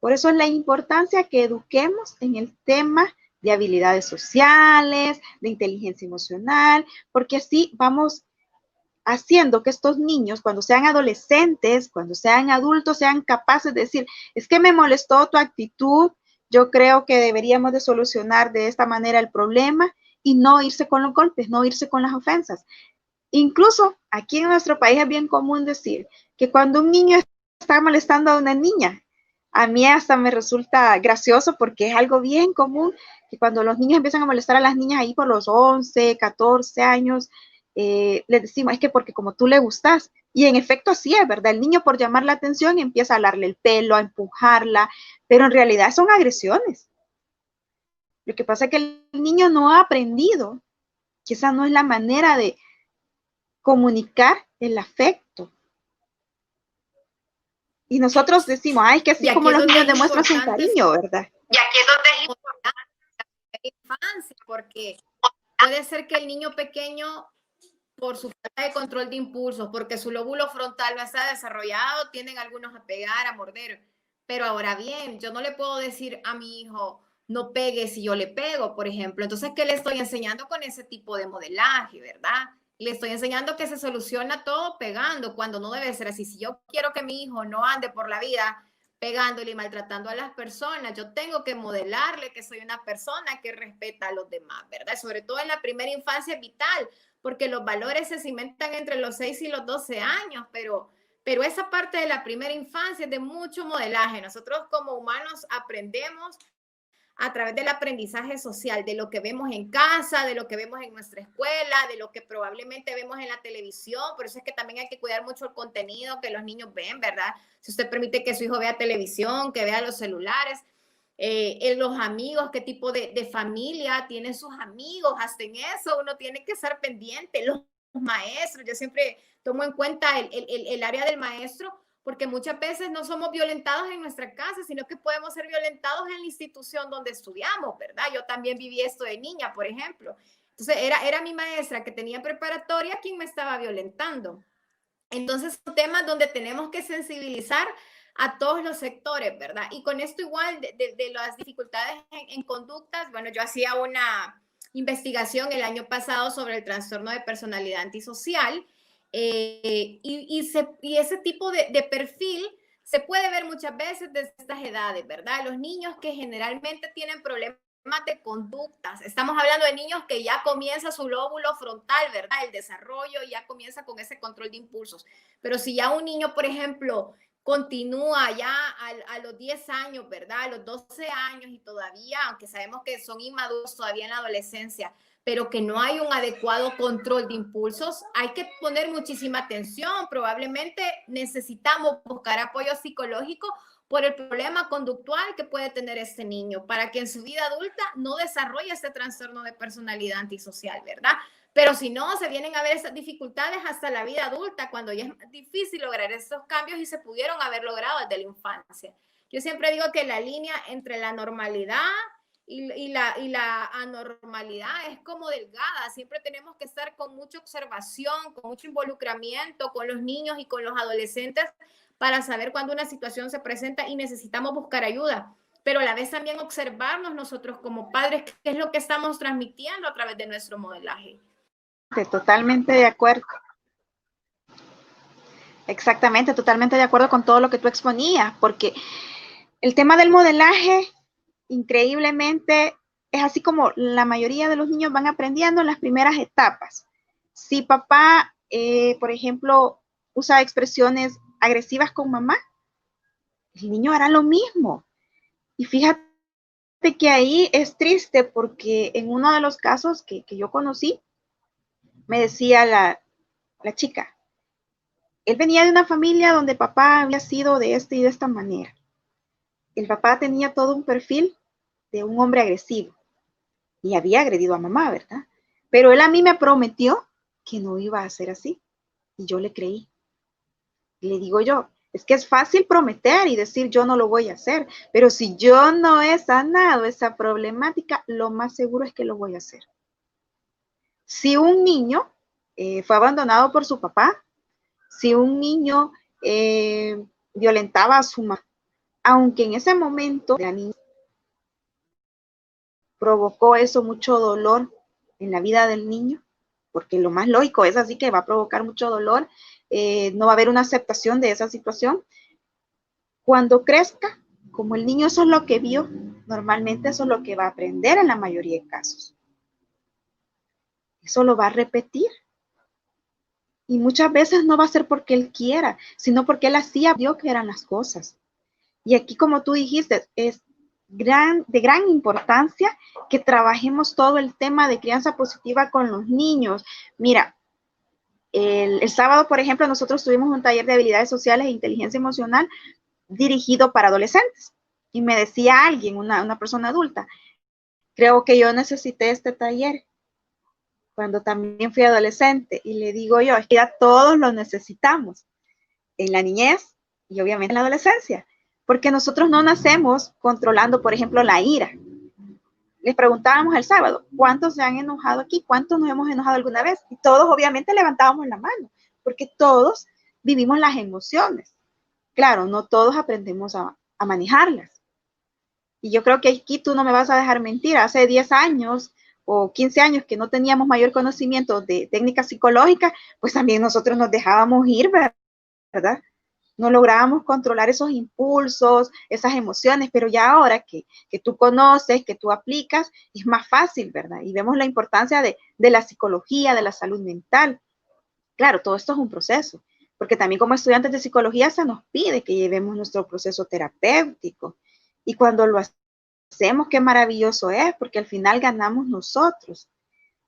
Por eso es la importancia que eduquemos en el tema de habilidades sociales, de inteligencia emocional, porque así vamos haciendo que estos niños, cuando sean adolescentes, cuando sean adultos, sean capaces de decir, es que me molestó tu actitud, yo creo que deberíamos de solucionar de esta manera el problema y no irse con los golpes, no irse con las ofensas. Incluso aquí en nuestro país es bien común decir que cuando un niño está molestando a una niña, a mí hasta me resulta gracioso porque es algo bien común que cuando los niños empiezan a molestar a las niñas ahí por los 11, 14 años, les decimos, es que porque como tú le gustas, y en efecto así es, ¿verdad? El niño por llamar la atención empieza a alarle el pelo, a empujarla, pero en realidad son agresiones. Lo que pasa es que el niño no ha aprendido que esa no es la manera de comunicar el afecto. Y nosotros decimos, ay, que así como los niños demuestran su cariño, ¿verdad? Y aquí es donde es importante la infancia, porque puede ser que el niño pequeño, por su falta de control de impulsos, porque su lóbulo frontal no está desarrollado, tienden algunos a pegar, a morder. Pero ahora bien, yo no le puedo decir a mi hijo, no pegue si yo le pego, por ejemplo. Entonces, ¿qué le estoy enseñando con ese tipo de modelaje, verdad? Le estoy enseñando que se soluciona todo pegando, cuando no debe ser así. Si yo quiero que mi hijo no ande por la vida pegándole y maltratando a las personas, yo tengo que modelarle que soy una persona que respeta a los demás, ¿verdad? Sobre todo en la primera infancia es vital, porque los valores se cimentan entre los 6 y los 12 años, pero esa parte de la primera infancia es de mucho modelaje. Nosotros como humanos aprendemos a través del aprendizaje social, de lo que vemos en casa, de lo que vemos en nuestra escuela, de lo que probablemente vemos en la televisión. Por eso es que también hay que cuidar mucho el contenido que los niños ven, ¿verdad? Si usted permite que su hijo vea televisión, que vea los celulares, los amigos, qué tipo de familia tienen sus amigos, hasta en eso uno tiene que estar pendiente. Los maestros, yo siempre tomo en cuenta el área del maestro, porque muchas veces no somos violentados en nuestra casa, sino que podemos ser violentados en la institución donde estudiamos, ¿verdad? Yo también viví esto de niña, por ejemplo. Entonces, era mi maestra que tenía preparatoria quien me estaba violentando. Entonces, son temas donde tenemos que sensibilizar a todos los sectores, ¿verdad? Y con esto igual de las dificultades en conductas, bueno, yo hacía una investigación el año pasado sobre el trastorno de personalidad antisocial, y ese tipo de perfil se puede ver muchas veces desde estas edades, ¿verdad? Los niños que generalmente tienen problemas de conductas, estamos hablando de niños que ya comienza su lóbulo frontal, ¿verdad? El desarrollo ya comienza con ese control de impulsos. Pero si ya un niño, por ejemplo, continúa ya a los 10 años, ¿verdad? A los 12 años y todavía, aunque sabemos que son inmaduros todavía en la adolescencia, pero que no hay un adecuado control de impulsos, hay que poner muchísima atención. Probablemente necesitamos buscar apoyo psicológico por el problema conductual que puede tener este niño, para que en su vida adulta no desarrolle este trastorno de personalidad antisocial, ¿verdad? Pero si no, se vienen a ver esas dificultades hasta la vida adulta, cuando ya es difícil lograr estos cambios y se pudieron haber logrado desde la infancia. Yo siempre digo que la línea entre la normalidad y la anormalidad es como delgada. Siempre tenemos que estar con mucha observación, con mucho involucramiento con los niños y con los adolescentes para saber cuando una situación se presenta y necesitamos buscar ayuda. Pero a la vez también observarnos nosotros como padres, qué es lo que estamos transmitiendo a través de nuestro modelaje. Totalmente de acuerdo. Exactamente, totalmente de acuerdo con todo lo que tú exponías, porque el tema del modelaje, increíblemente, es así como la mayoría de los niños van aprendiendo en las primeras etapas. Si papá, por ejemplo, usa expresiones agresivas con mamá, el niño hará lo mismo. Y fíjate que ahí es triste porque en uno de los casos que yo conocí, me decía la chica, él venía de una familia donde papá había sido de esta y de esta manera. El papá tenía todo un perfil de un hombre agresivo y había agredido a mamá, ¿verdad? Pero él a mí me prometió que no iba a ser así y yo le creí. Y le digo yo, es que es fácil prometer y decir yo no lo voy a hacer, pero si yo no he sanado esa problemática, lo más seguro es que lo voy a hacer. Si un niño fue abandonado por su papá, si un niño violentaba a su mamá, aunque en ese momento la niña provocó eso mucho dolor en la vida del niño, porque lo más lógico es así que va a provocar mucho dolor, no va a haber una aceptación de esa situación. Cuando crezca, como el niño eso es lo que vio, normalmente eso es lo que va a aprender en la mayoría de casos. Eso lo va a repetir. Y muchas veces no va a ser porque él quiera, sino porque él así vio que eran las cosas. Y aquí, como tú dijiste, es de gran importancia que trabajemos todo el tema de crianza positiva con los niños. Mira, el sábado, por ejemplo, nosotros tuvimos un taller de habilidades sociales e inteligencia emocional dirigido para adolescentes. Y me decía alguien, una persona adulta, creo que yo necesité este taller cuando también fui adolescente. Y le digo yo, es que ya todos lo necesitamos en la niñez y obviamente en la adolescencia. Porque nosotros no nacemos controlando, por ejemplo, la ira. Les preguntábamos el sábado, ¿cuántos se han enojado aquí? ¿Cuántos nos hemos enojado alguna vez? Y todos obviamente levantábamos la mano, porque todos vivimos las emociones. Claro, no todos aprendemos a manejarlas. Y yo creo que aquí tú no me vas a dejar mentir. Hace 10 años o 15 años que no teníamos mayor conocimiento de técnicas psicológicas, pues también nosotros nos dejábamos ir, ¿verdad? No lográbamos controlar esos impulsos, esas emociones, pero ya ahora que tú conoces, que tú aplicas, es más fácil, ¿verdad? Y vemos la importancia de la psicología, de la salud mental. Claro, todo esto es un proceso, porque también como estudiantes de psicología se nos pide que llevemos nuestro proceso terapéutico. Y cuando lo hacemos, qué maravilloso es, porque al final ganamos nosotros.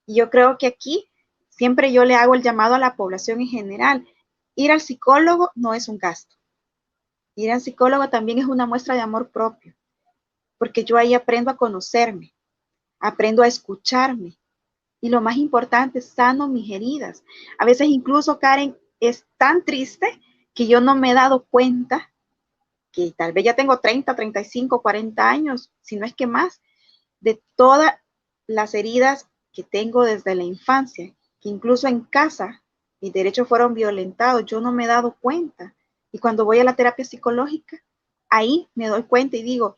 Y yo creo que aquí siempre yo le hago el llamado a la población en general. Ir al psicólogo no es un gasto. Ir al psicólogo también es una muestra de amor propio, porque yo ahí aprendo a conocerme, aprendo a escucharme y lo más importante, sano mis heridas. A veces incluso, Karen, es tan triste que yo no me he dado cuenta que tal vez ya tengo 30, 35, 40 años, si no es que más, de todas las heridas que tengo desde la infancia, que incluso en casa mis derechos fueron violentados, yo no me he dado cuenta. Y cuando voy a la terapia psicológica, ahí me doy cuenta y digo,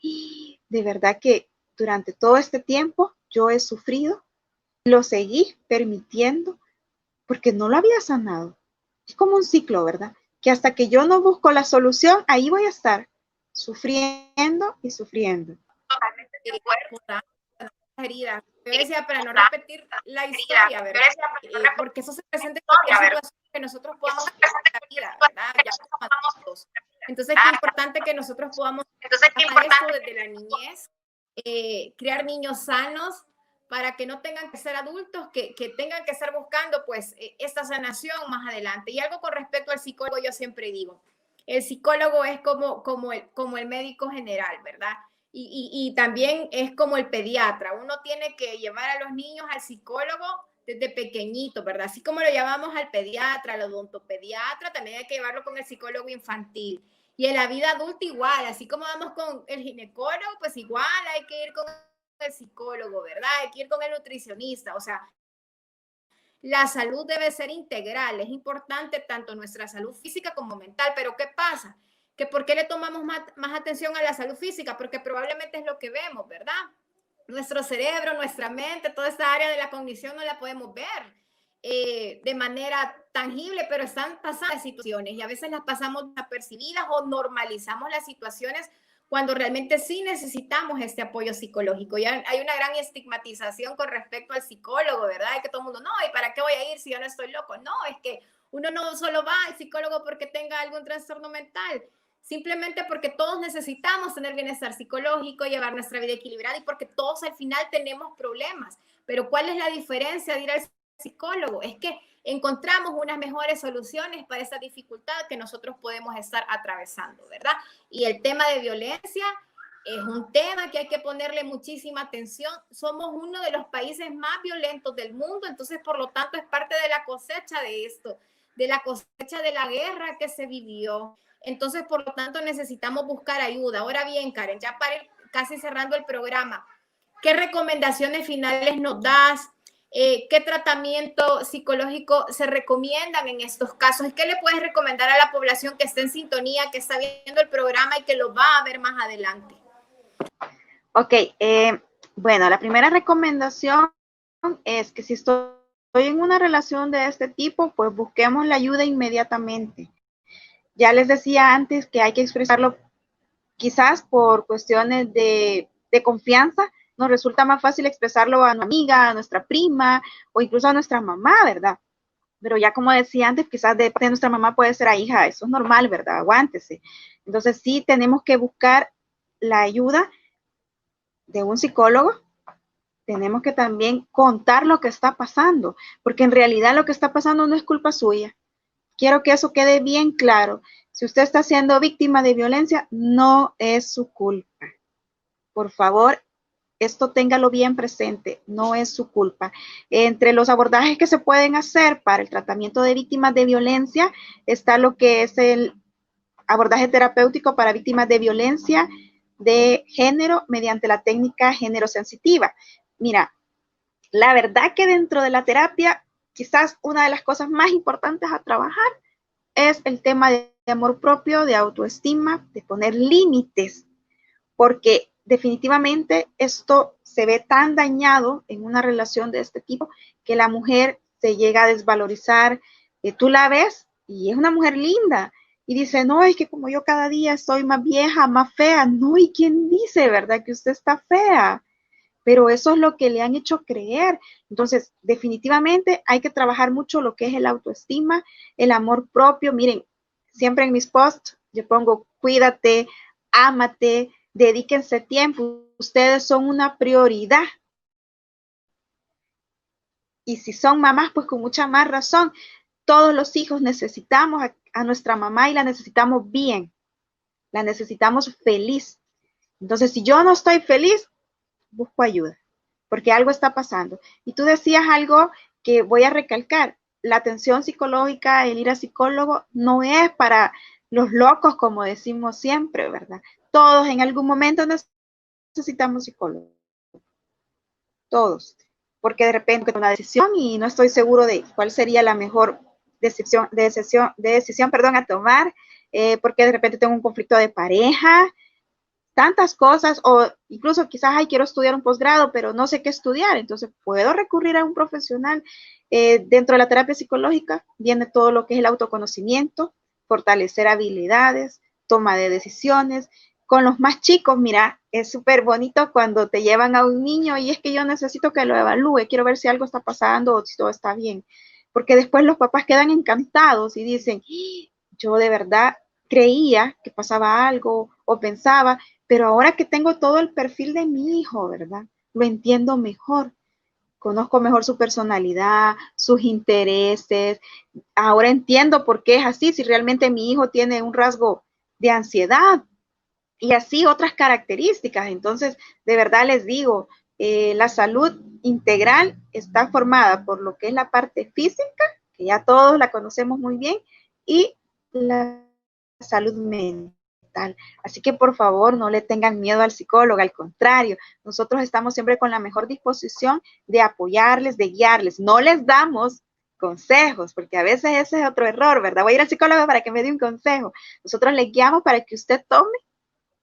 de verdad que durante todo este tiempo yo he sufrido, lo seguí permitiendo porque no lo había sanado. Es como un ciclo, ¿verdad? Que hasta que yo no busco la solución, ahí voy a estar sufriendo y sufriendo. Heridas. Yo decía, para no repetir la historia, ¿verdad? Porque eso se presenta en cualquier situación que nosotros podamos vivir en la vida, ¿verdad? Ya como adultos. Entonces, es importante que nosotros podamos trabajar esto desde la niñez, crear niños sanos para que no tengan que ser adultos, que tengan que estar buscando, pues, esta sanación más adelante. Y algo con respecto al psicólogo, yo siempre digo, el psicólogo es como el médico general, ¿verdad? Y también es como el pediatra. Uno tiene que llevar a los niños al psicólogo desde pequeñito, ¿verdad? Así como lo llamamos al pediatra, al odontopediatra, también hay que llevarlo con el psicólogo infantil. Y en la vida adulta igual, así como vamos con el ginecólogo, pues igual hay que ir con el psicólogo, ¿verdad? Hay que ir con el nutricionista. O sea, la salud debe ser integral. Es importante tanto nuestra salud física como mental. Pero ¿qué pasa? Que ¿por qué le tomamos más atención a la salud física? Porque probablemente es lo que vemos, ¿verdad? Nuestro cerebro, nuestra mente, toda esta área de la cognición no la podemos ver de manera tangible, pero están pasando situaciones y a veces las pasamos desapercibidas o normalizamos las situaciones cuando realmente sí necesitamos este apoyo psicológico. Ya hay una gran estigmatización con respecto al psicólogo, ¿verdad? De que todo el mundo, no, ¿y para qué voy a ir si yo no estoy loco? No, es que uno no solo va al psicólogo porque tenga algún trastorno mental, simplemente porque todos necesitamos tener bienestar psicológico, llevar nuestra vida equilibrada y porque todos al final tenemos problemas. Pero ¿cuál es la diferencia de ir al psicólogo? Es que encontramos unas mejores soluciones para esta dificultad que nosotros podemos estar atravesando, ¿verdad? Y el tema de violencia es un tema que hay que ponerle muchísima atención. Somos uno de los países más violentos del mundo, entonces por lo tanto es parte de la cosecha de esto, de la cosecha de la guerra que se vivió. Entonces por lo tanto necesitamos buscar ayuda. Ahora bien, Karen, ya para ir casi cerrando el programa, ¿qué recomendaciones finales nos das? ¿Qué tratamiento psicológico se recomiendan en estos casos? ¿Qué le puedes recomendar a la población que está en sintonía, que está viendo el programa y que lo va a ver más adelante? Ok, bueno, la primera recomendación es que si estoy en una relación de este tipo, pues busquemos la ayuda inmediatamente. Ya les decía antes que hay que expresarlo quizás por cuestiones de confianza. Nos resulta más fácil expresarlo a nuestra amiga, a nuestra prima o incluso a nuestra mamá, ¿verdad? Pero ya como decía antes, quizás de parte de nuestra mamá puede ser a hija, eso es normal, ¿verdad? Aguántese. Entonces sí tenemos que buscar la ayuda de un psicólogo. Tenemos que también contar lo que está pasando, porque en realidad lo que está pasando no es culpa suya. Quiero que eso quede bien claro. Si usted está siendo víctima de violencia, no es su culpa. Por favor, esto téngalo bien presente, no es su culpa. Entre los abordajes que se pueden hacer para el tratamiento de víctimas de violencia está lo que es el abordaje terapéutico para víctimas de violencia de género mediante la técnica género sensitiva. Mira, la verdad que dentro de la terapia, quizás una de las cosas más importantes a trabajar es el tema de amor propio, de autoestima, de poner límites, porque definitivamente esto se ve tan dañado en una relación de este tipo que la mujer se llega a desvalorizar. Tú la ves y es una mujer linda y dice, no, es que como yo cada día soy más vieja, más fea. No, ¿y quién dice, verdad, que usted está fea? Pero eso es lo que le han hecho creer. Entonces, definitivamente hay que trabajar mucho lo que es el autoestima, el amor propio. Miren, siempre en mis posts yo pongo, cuídate, ámate, dedíquense tiempo, ustedes son una prioridad. Y si son mamás, pues con mucha más razón. Todos los hijos necesitamos a nuestra mamá y la necesitamos bien, la necesitamos feliz. Entonces, si yo no estoy feliz, busco ayuda, porque algo está pasando. Y tú decías algo que voy a recalcar, la atención psicológica, el ir a psicólogo, no es para los locos, como decimos siempre, ¿verdad? Todos en algún momento necesitamos psicólogo. Todos. Porque de repente tengo una decisión y no estoy seguro de cuál sería la mejor decisión a tomar, porque de repente tengo un conflicto de pareja, tantas cosas, o incluso quizás, quiero estudiar un posgrado, pero no sé qué estudiar, entonces puedo recurrir a un profesional. Dentro de la terapia psicológica viene todo lo que es el autoconocimiento, fortalecer habilidades, toma de decisiones. Con los más chicos, mira, es súper bonito cuando te llevan a un niño y es que yo necesito que lo evalúe, quiero ver si algo está pasando o si todo está bien, porque después los papás quedan encantados y dicen, yo de verdad creía que pasaba algo o pensaba, pero ahora que tengo todo el perfil de mi hijo, ¿verdad? Lo entiendo mejor, conozco mejor su personalidad, sus intereses, ahora entiendo por qué es así, si realmente mi hijo tiene un rasgo de ansiedad y así otras características. Entonces, de verdad les digo, la salud integral está formada por lo que es la parte física, que ya todos la conocemos muy bien, y la salud mental. Así que por favor no le tengan miedo al psicólogo, al contrario, nosotros estamos siempre con la mejor disposición de apoyarles, de guiarles. No les damos consejos, porque a veces ese es otro error, ¿verdad? Voy a ir al psicólogo para que me dé un consejo. Nosotros les guiamos para que usted tome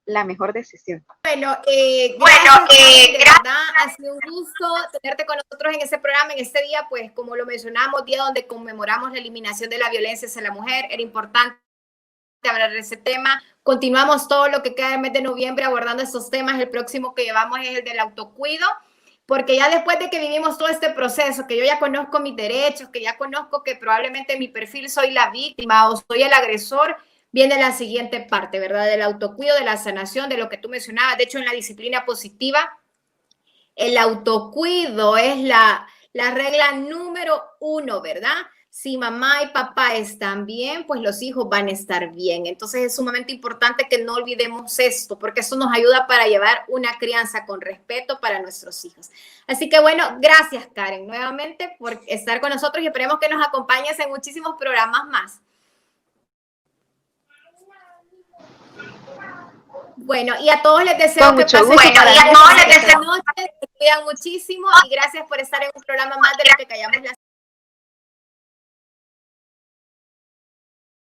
la mejor decisión. Bueno, gracias, de verdad, ha sido un gusto tenerte con nosotros en este programa, en este día, pues como lo mencionamos, día donde conmemoramos la eliminación de la violencia hacia la mujer. Era importante hablar de ese tema. Continuamos todo lo que queda del mes de noviembre abordando estos temas. El próximo que llevamos es el del autocuido, porque ya después de que vivimos todo este proceso, que yo ya conozco mis derechos, que ya conozco que probablemente en mi perfil soy la víctima o soy el agresor, viene la siguiente parte, ¿verdad? Del autocuido, de la sanación, de lo que tú mencionabas. De hecho, en la disciplina positiva, el autocuido es la regla número 1, ¿verdad? Si mamá y papá están bien, pues los hijos van a estar bien. Entonces es sumamente importante que no olvidemos esto, porque eso nos ayuda para llevar una crianza con respeto para nuestros hijos. Así que bueno, gracias Karen nuevamente por estar con nosotros y esperemos que nos acompañes en muchísimos programas más. Bueno, y a todos les deseo que pasen buenas noches, se cuidan muchísimo y gracias por estar en un programa más de Lo que Callamos las